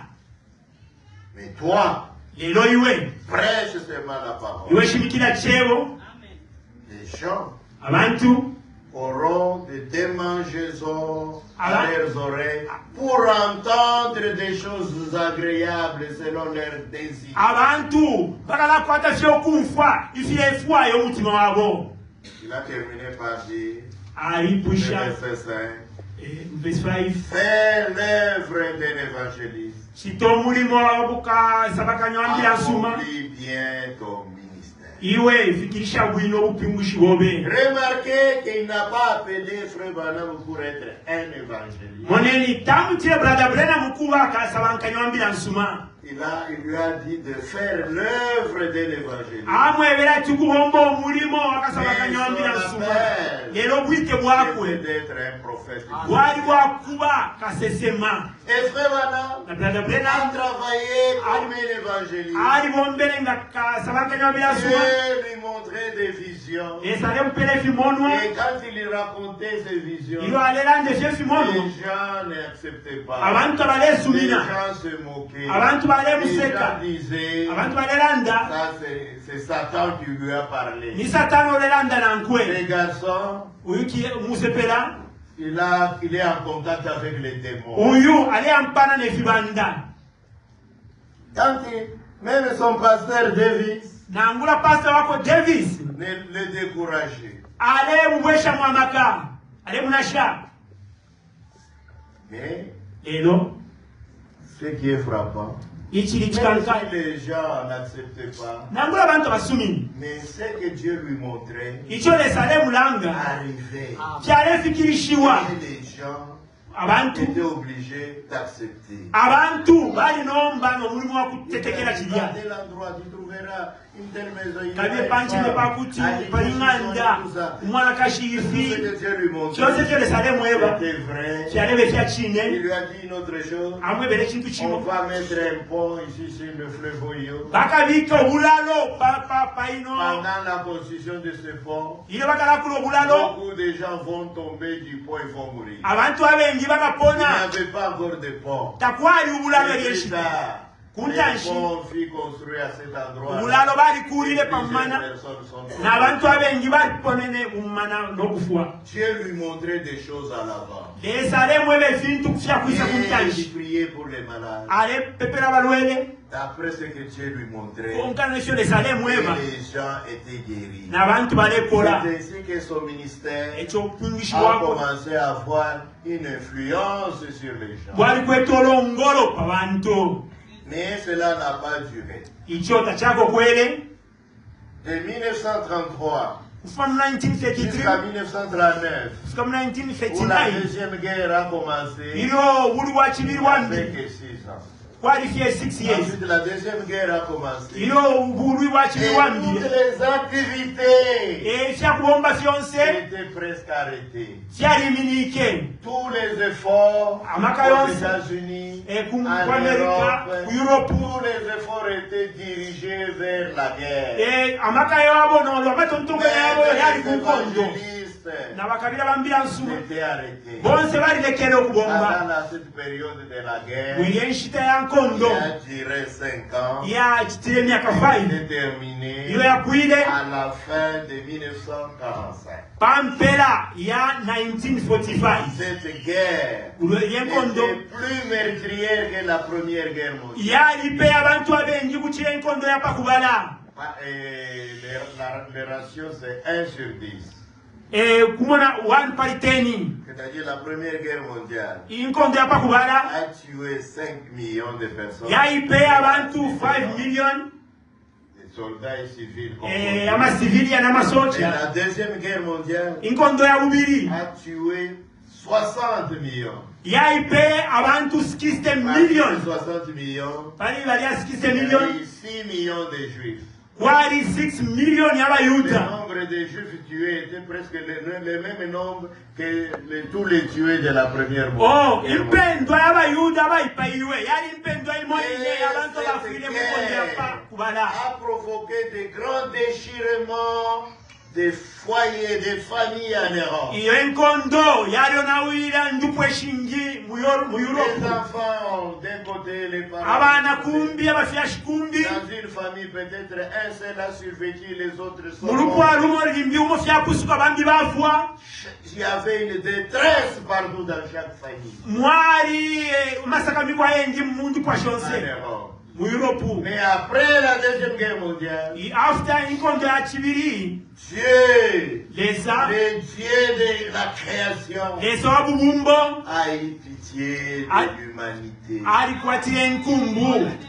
Mais toi, Lelo iwe. prêche seulement la parole. Iwe shimikila chebo. Les gens Abantu auront des démangeaisons à Alors? leurs oreilles pour entendre des choses agréables selon leurs désirs. abantu bakalakwata vyokumfwa ifyefwayo umutima wabo. Il a terminé par dire, Alipusha verset 5, verse 5 fais l'œuvre d'un évangéliste. sitomulimo bukasabakanyambira nsuma Accomplis bien ton ministère. iwe fikirisha bwino obupimbushi bobe. Remarquez qu'il n'a pas appelé Frère Branham pour être un évangéliste. Moneni tamutire brother Branham kuba akasabakanyambira nsuma. Il lui a dit de faire l'œuvre de l'évangéliste. Amwebera tukubomba omulimo akasabakanyambira nsuma. Lero bwite bwakwe D'être un prophète. bwali bwakuba kasesema. Et Frère Branham Na brother a Branham travaillé comme un évangéliste. ali bombele nga kasabakanyambira nsuma. Dieu lui montrait des visions. Esale mpele fimonwa. Et quand il racontait ces visions, Ilo alelande fye les fimonwa. gens n'acceptaient pas. Abantu Les balesumina. gens se moquaient. Abantu Les balemuseka. gens disaient, Abantu balelanda. ça c'est Satan qui lui a parlé. Ni satani olelanda na Les nkwe. garçons, Uyu musepela. il est en contact avec les démons. Uyu ali ampana ne fibanda. Même son pasteur Davis Nangula pastor wako Davis. ne le décourageait. Ale mubwesha mwamaka. Ale munasha. Mais Lelo. ce qui est frappant, Ichili même chikanka. si les gens n'acceptaient pas, Nangula bantu basumini. mais ce que Dieu lui montrait Icho lesale mulanga. arrivait. Kyale fikirishiwa. Et les gens Abantu. étaient obligés d'accepter. Abantu bali nomba n'omulimo wa kutetekera kirya. Regardez l'endroit, tu trouveras une telle maison. Il y a Kabye une panchine femme, pakuti avec palinganda tout ça. umwana Tout ce kashifi que Dieu lui montrait, kyose kyo lesale mweba c'était vrai. kyalebe Il kyakine lui a dit une autre chose. amwebere ekintu On kino va mettre un pont ici sur le fleuve Oyo. bakabika obulalo paino Pendant la construction de ce pont, iyo bakalakula obulalo beaucoup de gens vont tomber du pont et vont mourir. abantu abengi Il bakapona n'y avait pas encore de pont. takwali obulalo Et plus eryeshita tard, les kuntanshi ponts furent construits à cet endroit. obulalo balikulire pamana Personnes sont tombées. n'abantu abengi baliponene mumana n'okufuwa Dieu lui montrait des choses à l'avant. lesale mwebe ebintu kufyakwisa Et il kuntanshi priait pour les malades. ale pepera balwele D'après ce que Dieu lui montrait, konkana ekyo lesale mweba les gens étaient guéris. n'abantu balekola C'est ainsi que son ministère ekyobupungishi a bwako commencé à avoir une influence sur les gens. bwali kwetola omugolo pa bantu Mais cela n'a pas duré. ikyota kyako kwere De 1933 kufa mu 1933 jusqu'à 1939, kufika mu où la 1939 Deuxième Guerre a commencé, ilo obuli bwa kibiri il bwa n'avait mbiri que 6 ans. kwali fye 6 years Ensuite, la Deuxième Guerre a commencé. ilo obuli bwa Et kibiri bwa toutes mbiri les activités ekyakubomba fyonse étaient presque arrêtées. kyaliminike Tous les efforts Amaka aux yonse, États-Unis, ku en Amerika Europe, ku Europe tous les efforts étaient dirigés vers la guerre. amaka yabo nolwo amatontongo yabo yali ku Les nkondo évangélistes n'abakabira bambira nsuma étaient arrêtés. bonse balilekera okubomba Pendant cette période de la guerre, buli enshita ya nkondo qui a duré 5 ans, yakitira emyaka 5 est terminée iyo yakwire à la fin de 1945. pampera ya 1945 Cette guerre yenkondo était plus meurtrière que la première guerre mondiale. yalipe abantu abengi kukira enkondo yapakubala Les ratios, c'est 1 sur 10. kumona 1 par 10. C'est-à-dire la Première Guerre mondiale a tué 5 millions de personnes. Abantu 5 million. Des soldats et civils. Et la Deuxième Guerre mondiale a tué 60 millions. Abantu 60 million. 60 millions. 6 millions de juifs. 6 million Le nombre de juifs tués était presque le même nombre que tous les tués de la Première guerre. A provoqué de grands déchirements des foyers, des familles en Europe. Les enfants d'un côté, les parents. Dans une famille, peut-être un seul a survécu, les autres sont morts. Il y avait une détresse partout dans chaque famille. Mais après la Deuxième Guerre mondiale, Dieu, le Dieu de la création, a eu pitié de l'humanité.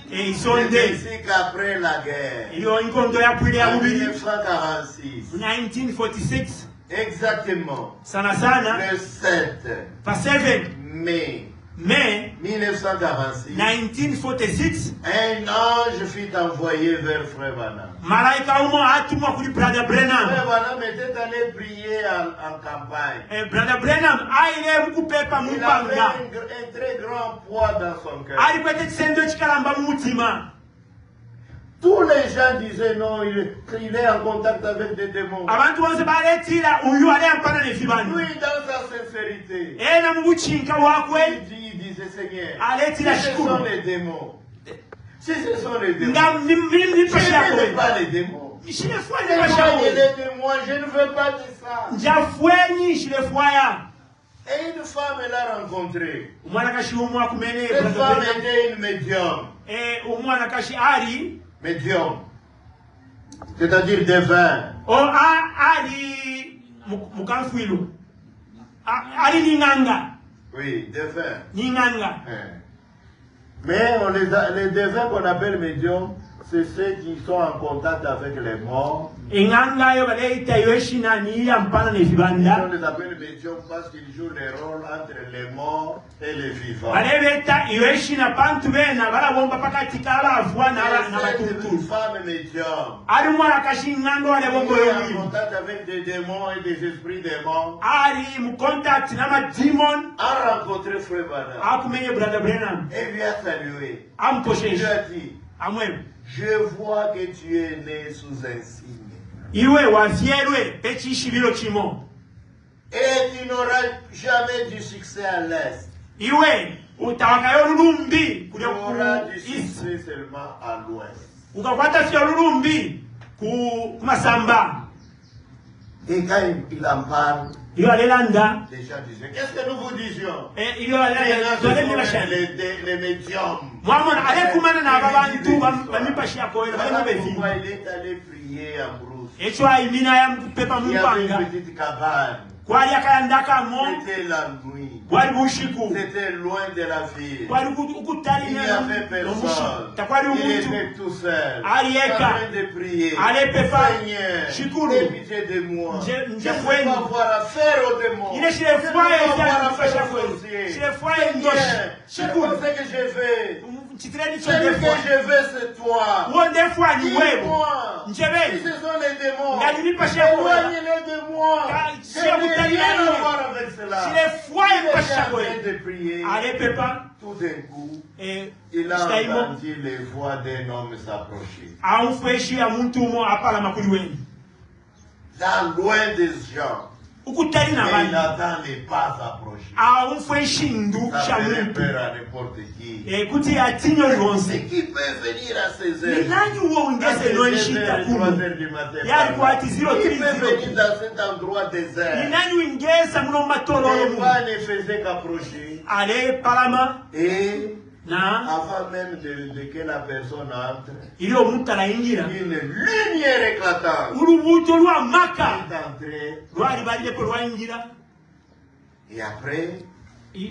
C'est ainsi qu'après la guerre, en 1946, exactement, le 7 mai 1946, un ange fut envoyé vers Frère Branham. Frère Branham était allé prier en campagne. Il avait un très grand poids dans son cœur. Tous les gens disaient non, il est en contact avec des démons. Lui, dans sa sincérité, il disait Seigneur, si ce sont les démons, je ne veux pas les démons. Éloignez-les de moi, je ne veux pas de ça. Et une femme l'a rencontré. Cette femme était une médium. Médium. C'est-à-dire devin. Oui, devin. Mais les devins qu'on appelle médiums, c'est ceux qui sont en contact avec les morts. On les appelle médiums parce qu'ils jouent les rôles entre les morts et les vivants. C'est une femme médium. Elle est en contact avec des démons et des esprits démons. A rencontré Frère Branham. Et lui a salué. Il lui a dit, je vois que tu es né sous un signe. Et tu n'auras jamais du succès à l'Est. Tu auras du succès seulement à l'Ouest. Et quand il en parle, les gens disaient, qu'est-ce que nous vous disions? Les médiums. Pourquoi il est allé prier à Brousse? Il y avait une petite cabane. C'était la nuit. C'était loin de la ville. Il n'y avait personne. Il était tout seul. En train de prier. Seigneur, aie pitié de moi. Je ne veux pas avoir affaire aux démons. Je ne veux pas avoir affaire aux sorciers. Seigneur, c'est ce que je veux. Celui que je veux, c'est toi. Dis-moi. Si ce sont les démons, éloignez-les de moi. Je n'ai rien à voir avec cela. Il était en train de prier. Tout d'un coup, il a entendu les voix d'un homme s'approcher. Là, loin des gens. Et il attend les pas approcher. Ça fait peur à n'importe qui. C'est qui peut venir à 16 heures? À 3 heures du matin. Qui peut venir dans cet endroit désert? Les pas ne faisaient qu'approcher. Et avant même de que la personne entre, ili omuntu alayingira une lumière éclatante ulubuto lwamaka est entrée. lwali balireko lwayingira. Et après,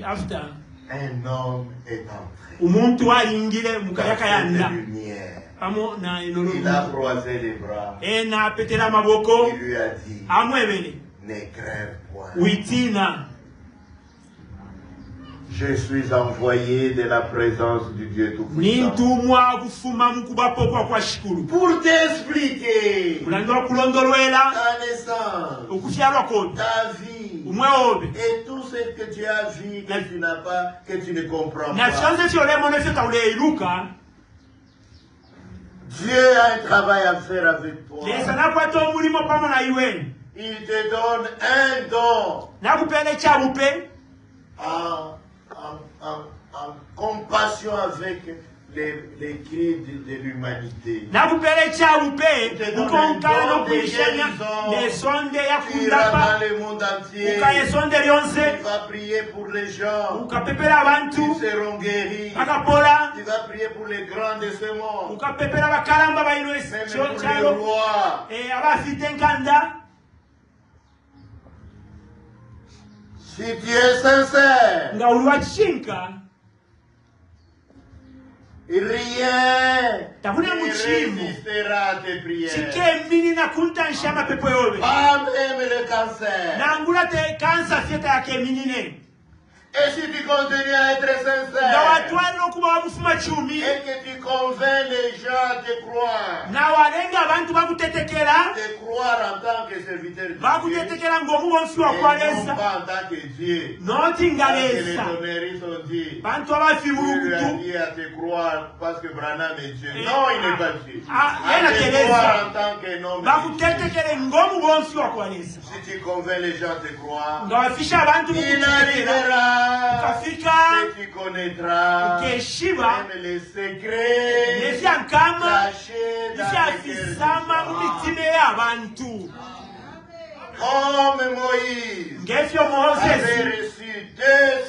After un homme est entré. umuntu ayingire mu Dans kayaka cette yanda lumière, amo na il enolo a croisé les bras. apetela amaboko Il lui a dit, amwebele ne crève point. witina Je suis envoyé de la présence du Dieu Tout-Puissant nintumwa kufuma mukubapokwa kwa shikulu pour t'expliquer kulangira kulondolwela ta naissance, okufyalwa kodi ta vie umweobe et tout ce que tu as vu que tu n'as pas, que tu ne comprends na pas. fyonse fyolemone fyotauleiluka Dieu a un travail à faire avec toi. lesa nakwata omulimo pamo na iwe Il te donne un don nakupele kyabupe en compassion avec les cris de l'humanité. nakupele kyabupe ukonkala nokwishanya nesonde Tu iras yakundapa dans le monde entier. ukayesonde lyonse Tu vas prier pour les gens. ukapepela abantu Ils seront guéris. akapola Tu vas prier pour les grands de ce monde. ukapepela bakalamba baino Même ekyo pour les kyalo rois. abafite enkanda. Si tu es sincère, nga uli wachinka rien Takuna ne muchimu. résistera à tes prières. chikemini na kuntansha mapepo yobe Pas même le cancer. nangula te kansa fyeta yakeminine Et si tu continues à être nga sincère watwalira okuba wabufuma chumi et que tu convaincs les gens à te croire, na walenga abantu bakutetekera te croire en tant que serviteur de Dieu, bakutetekera ng'omuba omufiwa et non kwalesa pas en tant que Dieu. noti nga Parce que les lesa tonneries ont dit, bantu abafi tu lui as bulukutu dit à te croire parce que Branham est Dieu. Eh, Non, il n'est pas Dieu. yena À te teleza croire en tant qu'un homme. bakutetekere ng'omuba omufiwa kwalesa Si tu convaincs les gens à te croire, nga wafisha abantu il mukutetekera arrivera ukafika que tu connaîtras ukeshiba même les secrets nefyankama cachés dans les cœurs des nefyafisama mu gens. mitima y'abantu Comme Moïse ngefyo avait moses reçu 2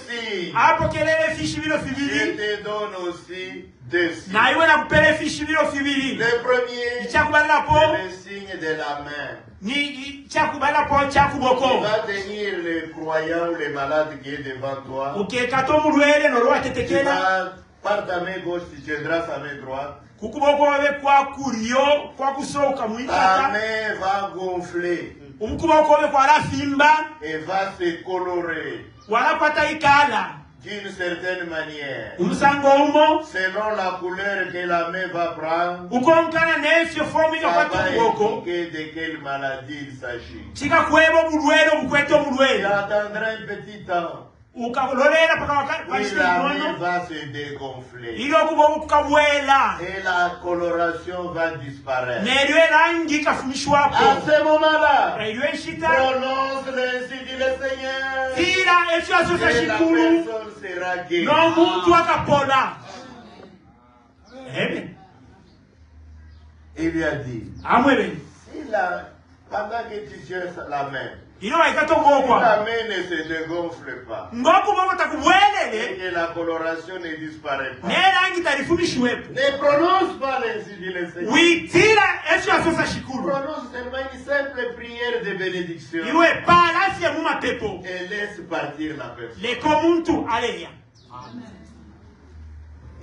signes, apokelele efishibiro je fibiri te donne aussi 2 signes. na iwe nakupela efishibiro fibiri Le premier, ichakubalirapo c'est le signe de la main. ni chakubalirapo Tu chakuboko vas tenir le croyant ou le malade qui est devant toi. ukekata omulwere nolwo Tu watetekera vas, par ta main gauche, tu tiendras sa main droite. kukuboko wabe kwakulyo kwakusooka Ta mwitaka main va gonfler omukuboko wabe kwalafimba et va se colorer walakwata ikala d'une certaine manière. umusango umo Selon la couleur que la main va prendre, ukonkana n'efyo fomu ça ikakwata va okuboko indiquer de quelle maladie il s'agit. chikakweba obulwere obukweta Tu omulwere attendras un petit temps. ukalolera paka Puis la main wakishimono va se dégonfler. ili okuboko kukabwela Et la coloration va disparaître. neryo erangi À ikafumishwapo ce moment-là, eryo enshita prononce ainsi dit le Seigneur. tira efyo asosa Et la shikulu personne sera guérie. n'omuntu akapola amen Il lui a dit, amwebeni pendant que tu tiens la main, ilo waikata si okuboko la main ne se dégonfle pas ng'okuboko et takubwelele que la coloration ne disparaît pas, n'erangi talifumishiwepo ne prononce pas ainsi dit le Seigneur. witira efyo asosa shikulu Prononce seulement une simple prière de bénédiction iwe palafye mu mapepo et laisse partir la personne. leka omuntu aleya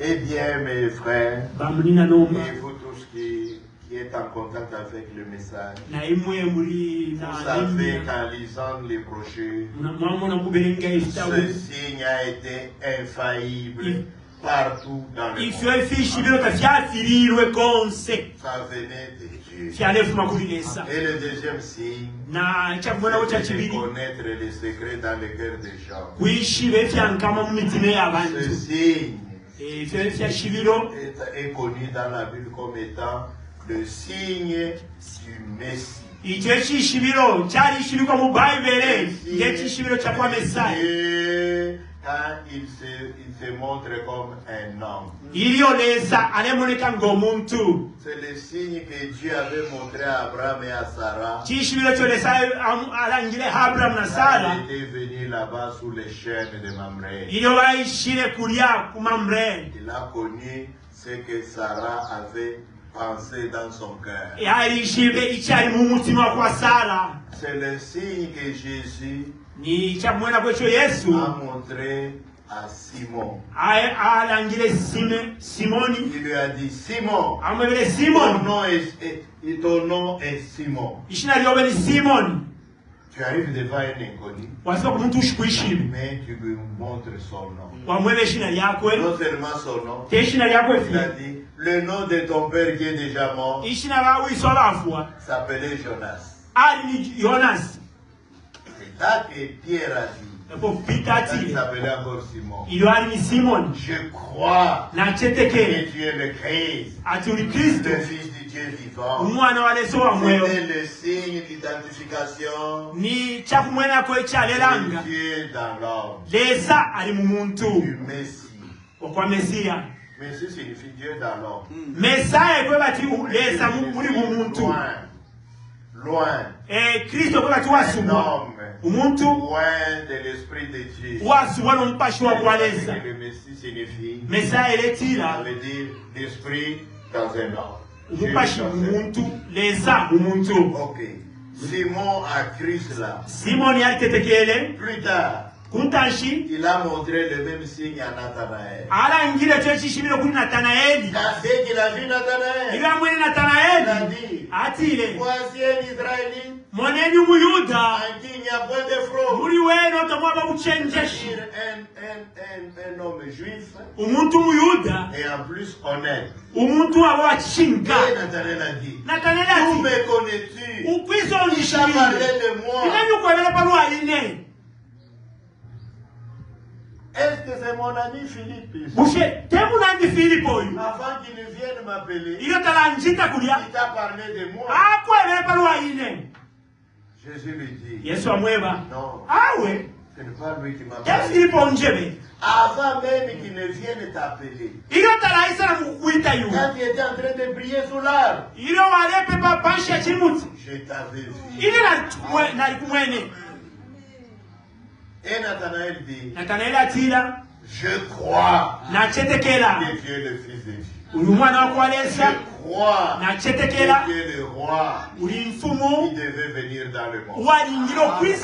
Eh bien, mes frères, bamulina nomba et vous tous qui êtes en contact avec le message, na imwe muri vous na savez qu'en lisant les brochures, mwamona kuberenga ce ebitabo signe a été infaillible partout dans le ifyo monde. efishibiro tafyafirirwe konse Ça venait de Dieu. fyalefuma kuri lesa Et le deuxième signe, na ichakubonawo kya c'est de kibiri connaître les secrets dans le cœur des gens. kwishiba efyankama mu mitima Ce y'abantu signe efyo efyashibiro est connu dans la Bible comme étant le signe du Messie. icyo ekishibiro kyalishibirwa mu bayibere ng'ekishibiro kya kwa mesayi Dieu quand il se montre comme un homme. C'est le signe que Dieu avait montré à Abraham et à Sarah. Il était venu là-bas sous les chaînes de Mamré. Il a connu ce que Sarah avait pensé dans son cœur. C'est le signe que Jésus a montré à Simon. Il lui a dit, Simon, ton nom est Simon. Tu arrives devant un inconnu, mais tu lui montres son nom. Non seulement son nom, il a dit, le nom de ton père qui est déjà mort s'appelait Jonas. C'est là que Pierre a dit, il s'appelait encore Simon. Je crois que tu es le Christ, le Fils du Dieu vivant. C'était le signe d'identification de Dieu dans l'homme, du Messie. Messie signifie Dieu dans l'homme. Loin. Un homme loin de l'esprit de Dieu. Le Messie signifie, ça veut dire l'esprit dans un homme. Ok. Simon a cru cela. Plus tard, il a montré le même signe à Nathanaël. Dès qu'il a vu Nathanaël, il a dit, voici un Israélite en qui il n'y a point de fraude. Un homme juif et en plus honnête. Et Nathanaël a dit, où me connais-tu? Qui t'a parlé de moi? Est-ce que c'est mon ami Philippe? Avant qu'il ne vienne m'appeler, il t'a parlé de moi. Jésus lui dit, non, ce n'est pas lui qui m'a parlé. Avant même qu'il ne vienne t'appeler, quand tu étais en train de prier sous l'arbre, je t'avais vu. Et Nathanaël dit, je crois que tu es le Fils de Dieu. Je crois que tu es le roi qui devait venir dans le monde.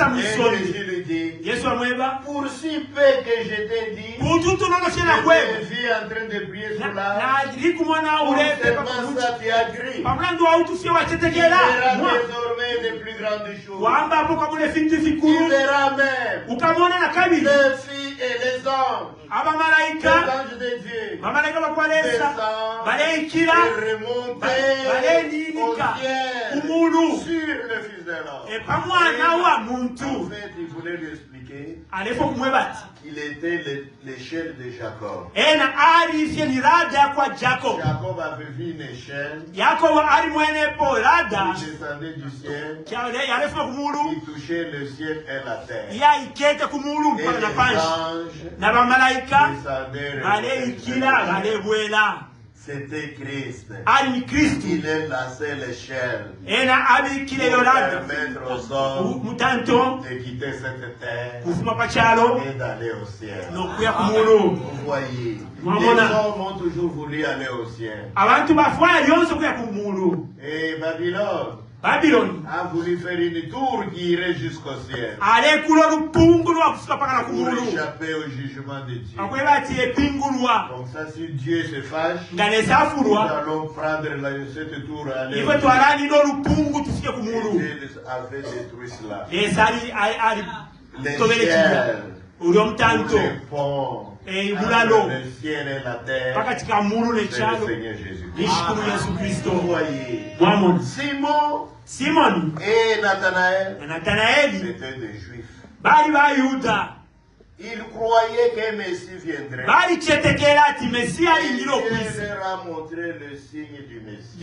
Et Jésus lui dit, pour si peu que je t'ai dit, je t'ai vu en train de prier sur l'arbre, pour seulement ça tu as cru. Tu verras désormais les plus grandes choses. Tu verras même les filles et les anges. Les anges de Dieu descendent et remontent au ciel sur le Fils de l'homme. En fait, il voulait lui expliquer qu'il était l'échelle de Jacob. Jacob avait vu une échelle qui descendait du ciel, qui touchait le ciel et la terre. Et les anges c'était Christ. Il est la seule échelle pour permettre aux hommes de quitter cette terre et d'aller au ciel. Vous voyez, les hommes ont toujours voulu aller au ciel. Et Babylone a voulu faire une tour qui irait jusqu'au ciel pour échapper au jugement de Dieu. Comme ça, si Dieu se fâche, nous allons prendre cette tour à aller au ciel. Dieu avait détruit cela. Les ciels, les ponts, le ciel et la terre, c'est le Seigneur Jésus-Christ. Vous voyez, Simon et Nathanaël étaient des Juifs. Ils croyaient qu'un Messie viendrait. Et Dieu leur a montré le signe du Messie.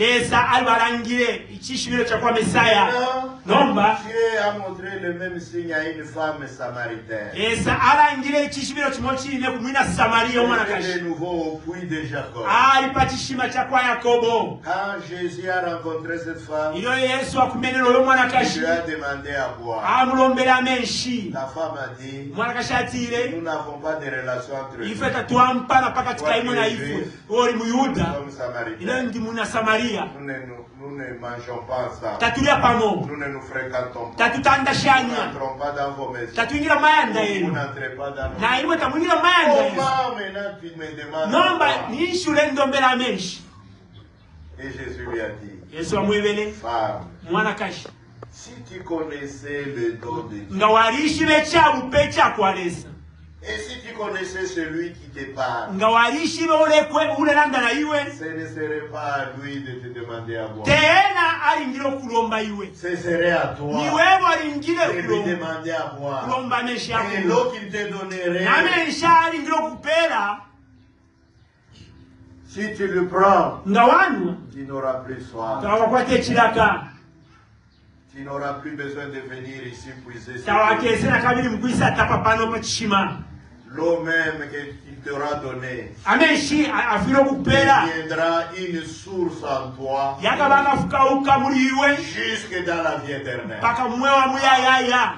Dieu a a montré le même signe à une femme samaritaine. Et ça a ingile chishibiro chimochi ne kumina Samaria mwana kashi. De nouveau au puits de Jacob. Ipatishima cha kwa Yakobo. Quand Jésus a rencontré cette femme, Ilo Yesu akumenelo yo mwana kashi. il lui a demandé à boire. Amulombela menshi. La femme a dit, Mwana kashi atire. nous n'avons pas de relation entre nous. Ifeta tuampa na paka tikaimo na ifu. Ori muyuda. Nous sommes samaritains. Ilo ndi muna Samaria. Nous ne mangeons pas ensemble. Tatulia pamo. Nous ne nous fréquentons pas. Tatutanda Nous shanya. n'entrons pas dans vos maisons. Tatuingira mayanda Vous yenu. n'entrez pas dans nos Na maisons. iwe tamuingira mayanda yenu. Comment maintenant tu me demandes Nomba pourquoi? ni shule ndombela menshi. Et Jésus lui a dit, Yesu amwebele femme, mwana kashi. si tu connaissais le don de Dieu, Nga walishi bechabu pecha kwalesa. et si tu connaissais celui qui te parle, Nga walishi be ulelanda na iwe. ce ne serait pas à lui de te demander à boire. Tena alingiro kulomba iwe. Ce serait à toi Ni wewe alingire de lui kulomba. demander à boire. Kulomba meshi Et yako. l'eau qu'il te donnerait, Na mesha alingiro kupera. si tu le prends, Nga wanwa. tu n'auras plus soif. Tawakwate chilaka. Tu n'auras plus besoin de venir ici puiser cette Tawakese na kabiri mkwisa tapapano pachishima. l'eau même qu'il t'aura donnée. Ameshi afiro kupera. Deviendra une source en toi Yakabanga fukauka muri iwe. jusque dans la vie éternelle. Paka mwewa muyayaya.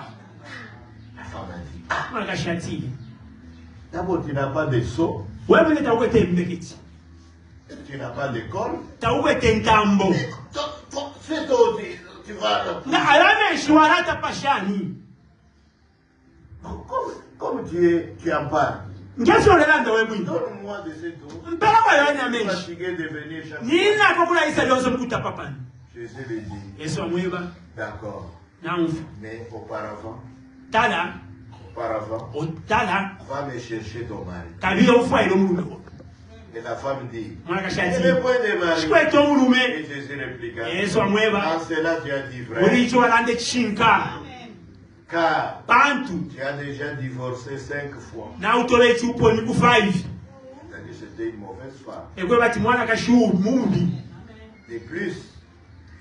La femme a dit, Mwana kashi atile. d'abord tu n'as pas de seau, Wewe mwenye tawukwete mbeketi. tu n'as pas d'école. Tawukwete ntambo. Fais ton, tu vas... Na alameshi warata pashani. Comme tu en parles, Ngesi olelanda webwini. donne-moi de cette eau. Mpela kwa yonya Je suis menshi. fatigué de venir chaque fois. Nina kokula isa lyozo mkuta papani. Jésus lui dit, Yesu amweba. d'accord, Na mfu. mais auparavant, Tala. Otala. va me chercher ton mari. Kabila ufa ilo mulume. Et la femme dit, Mwana kashi il atile. n'est point de mari. Shikweto mulume. Et Jésus répliqua, Yesu amweba. en cela tu as dit vrai, Ulicho walande chinka. car Bantu. tu as déjà divorcé 5 fois. Na utole chupo ni ku 5. C'est-à-dire que c'était une mauvaise femme. Ekwe bati mwana kashi mumbi. De plus,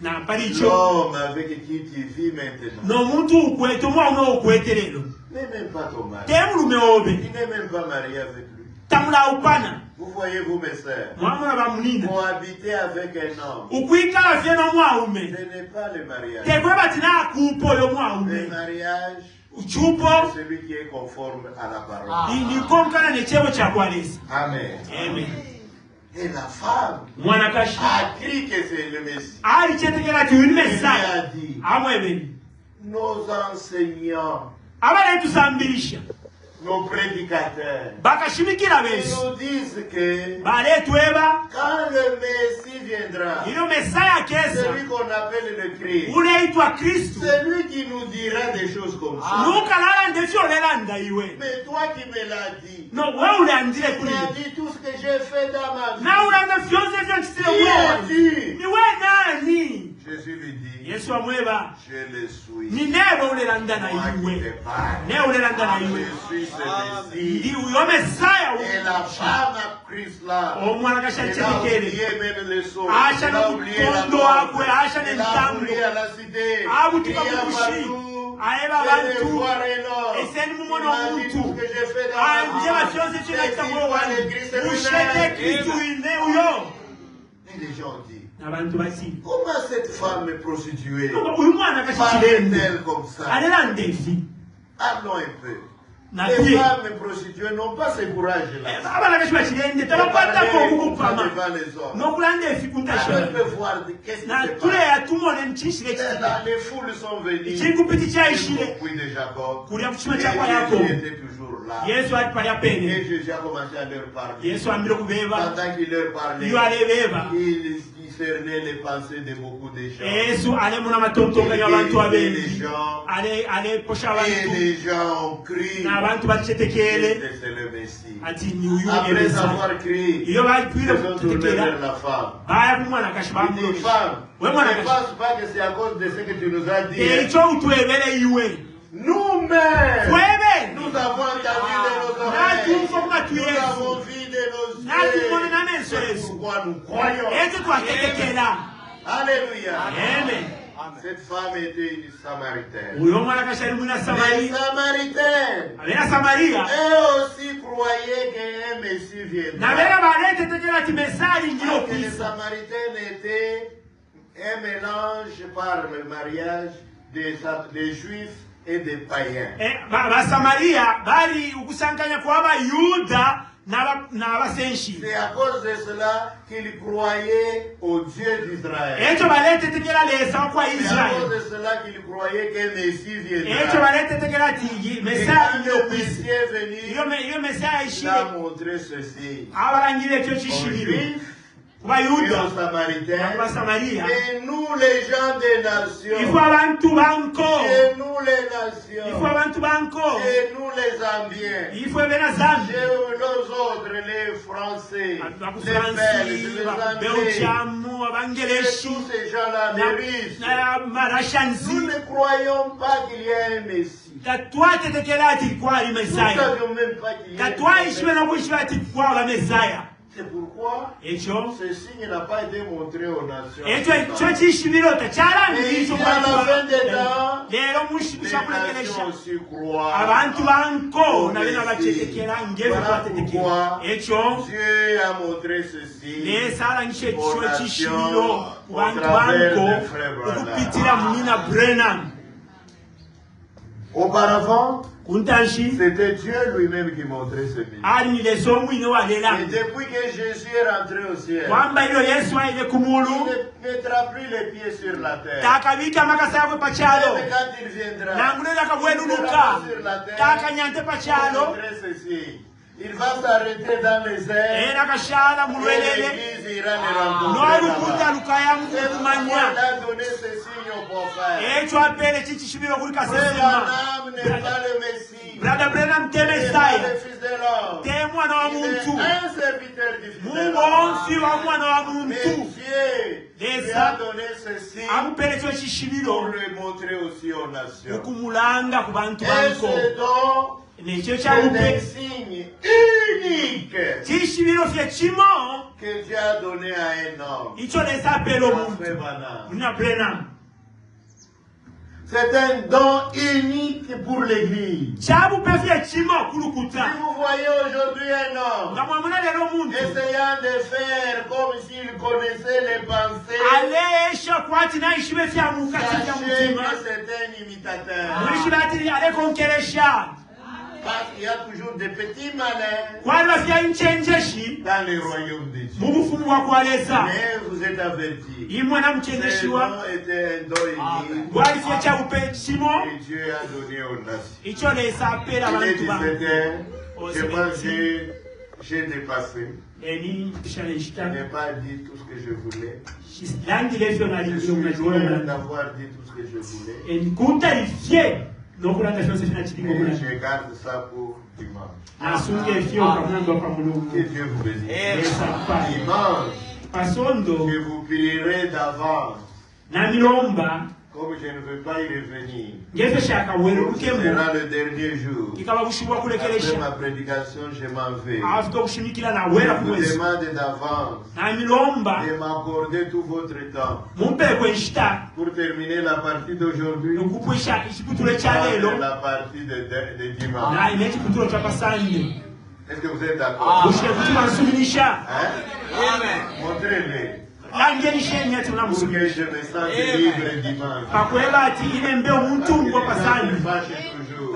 Na palicho. l'homme avec qui tu vis maintenant No muntu ukweto mwa uno ukwete lelo. n'est même pas ton mari. Temulume obe. Il n'est même pas marié avec lui. Tamula upana. Vous voyez, vous mes sœurs, Mwamuna bamunina. cohabiter avec un homme, Ukwikala vye no mwaume. ce n'est pas le mariage. Tekwe bati na kupo yo Le mwaume. mariage, Uchupo. c'est celui qui est conforme à la parole. Ni konkana ne chebo cha kwalesa. Amen. Amen. Et la femme Mwana kashi. a cru que c'est le Messie. Ali chetekela ti uni Il lui mesaya. a dit, Amwebeni. nos enseignants, Abana tusambilisha. nos prédicateurs, Bakashimikira ils besu. nous disent que Bale tweba. quand le Messie viendra, Ilo mesaya kesa. celui qu'on appelle le Christ, Unaitwa Kristu. c'est lui qui nous dira des choses comme ça. Nukalala ndefyo olelanda iwe. Mais toi qui me l'as dit, No wewe ulandile tu kuli. m'as dit tout ce que j'ai fait dans ma vie. Na ulanda fyonse vyo kisile Qui wewe. es-tu? Ni we nani? Jésus lui dit, Yesu amweba. je le suis. Ni nebe ulelanda na Moi qui iwe. te parle. Ne ulelanda na iwe. Je suis ce Messie. Ndi uyo mesaya Et la femme a pris cela. omwana kasha Elle a chetekele. oublié même le sceau. Asha Elle a oublié la n'omukondo mort. wakwe, asha Elle a n'entambo. oublié à la cité. Abutika Il y a kubushi. partout. Aeba Je bantu. vais voir un homme. Eseni Il mumono m'a dit tout omuntu. ce que j'ai fait dans ma vie. Anjeba fyonse chinaita N'est-il mwe pas wani. le Christ Ushete lui-même? Kristu ine uyo. Et les gens disent, Abantu basi. comment cette femme est prostituée Uyu mwana kasha chilende. parle-t-elle comme ça? Alela ndefi. Allons un peu. Na Les tuye. femmes prostituées n'ont pas ce courage-là. Abana kasha chilende. Tabakwata ko kukupama. devant les hommes. Nokula ndefi Alors kuntasha. elle peut voir qu'est-ce qui Na se tule passe. yatumone nchishile Et chitile. là, les foules sont venues. Chikupiti cha Au ishile. puits de Jacob. Kulia kuchima Et cha kwa yako. Jésus était toujours là. Yesu alipalya pene. Et Jésus a commencé à leur parler. Yesu ambile kubeba. Pendant qu'il leur parlait, Iyo alebeba. il discernait les pensées de beaucoup de gens. Yesu alemuna matontonga ya bantu Et les abengi. gens, Ale posha et bantu. les gens ont crié. Na bantu bachetekele. C'est le Messie. Ati ni uyu Après ebesa. avoir crié, Iyo ils balipwile se sont tournés kutetekela. vers la femme. Baya kumwana Il kashibamu. dit, femme, We mwana ne kashi. pense pas que c'est à cause de ce que tu nous as dit. Echo utwebele iwe. Nous-mêmes, Twebe. nous avons entendu de nos Na tumfo oreilles. kuma tu Nous Yesu. avons vu de nos Na tumone na yeux. menso C'est Yesu. pourquoi nous croyons. Ete twatetekela. Alléluia. Amen. Cette femme était une Samaritaine. Les Samaritaines, elles aussi croyaient qu'un Messie viendra. Les Samaritaines étaient un mélange par le mariage des Juifs et des païens. C'est à cause de cela qu'ils croyaient au Dieu d'Israël. C'est à cause de cela qu'ils croyaient qu'un Messie viendra. Et quand le Messie est venu, il a montré ceci. Aux Juifs, et aux Samaritains, et nous les gens des nations, et nous les nations, et nous les Ambiens, et nous autres, les Français, les Belges, les Anglais, et tous ces gens-là, les Russes, nous ne croyons pas qu'il y a un Messie. Nous ne savions même pas qu'il y a un Messie. C'est pourquoi ce signe n'a pas été montré aux nations. Et à la fin des temps, les nations aussi croient au Messie. Voilà pourquoi Dieu a montré ceci aux nations au travers de Frère Branham. Auparavant, c'était Dieu lui-même qui montrait ce miracle. Et depuis que Jésus est rentré au ciel, il ne mettra plus les pieds sur la terre. Même quand il viendra, il ne sera pas sur la terre pour montrer ceci. Il va s'arrêter dans les airs et l'Église ira les rencontrer là-bas. C'est pourquoi il a donné ce signe au prophète. Frère Branham n'est pas le Messie. Il n'est pas le Fils de l'homme. Il est un serviteur du Fils de l'homme. Mais Dieu lui a donné ce signe pour le montrer aussi aux nations. Et c'est donc c'est un signe unique que Dieu a donné à un homme. C'est un don unique pour l'Église. Si vous voyez aujourd'hui un homme essayant de faire comme s'il connaissait les pensées, sachez que c'est un imitateur. Parce qu'il y a toujours des petits malins dans les royaumes de Dieu. Mais vous êtes avertis. Ce don était un don unique que Dieu a donné aux nations. Il est 17h. Je pense que j'ai dépassé. Je n'ai pas dit tout ce que je voulais. Je suis loin d'avoir dit tout ce que je voulais. Mais je garde ça pour dimanche. Que Dieu vous bénisse. Dimanche, que vous prierez d'avance. Comme je ne veux pas y revenir. Ce sera le dernier jour. Après ma prédication, je m'en vais. Je vous demande d'avance de m'accorder tout votre temps pour terminer la partie d'aujourd'hui et la partie de dimanche. Est-ce que vous êtes d'accord? Montrez-le. Pour que je me sente libre dimanche. Parce que je fâche toujours.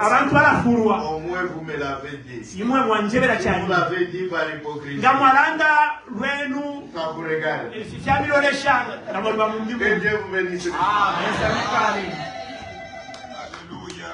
Au moins vous me l'avez dit. Vous l'avez dit par hypocrisie. Ça vous regarde. Que Dieu vous bénisse. Alléluia.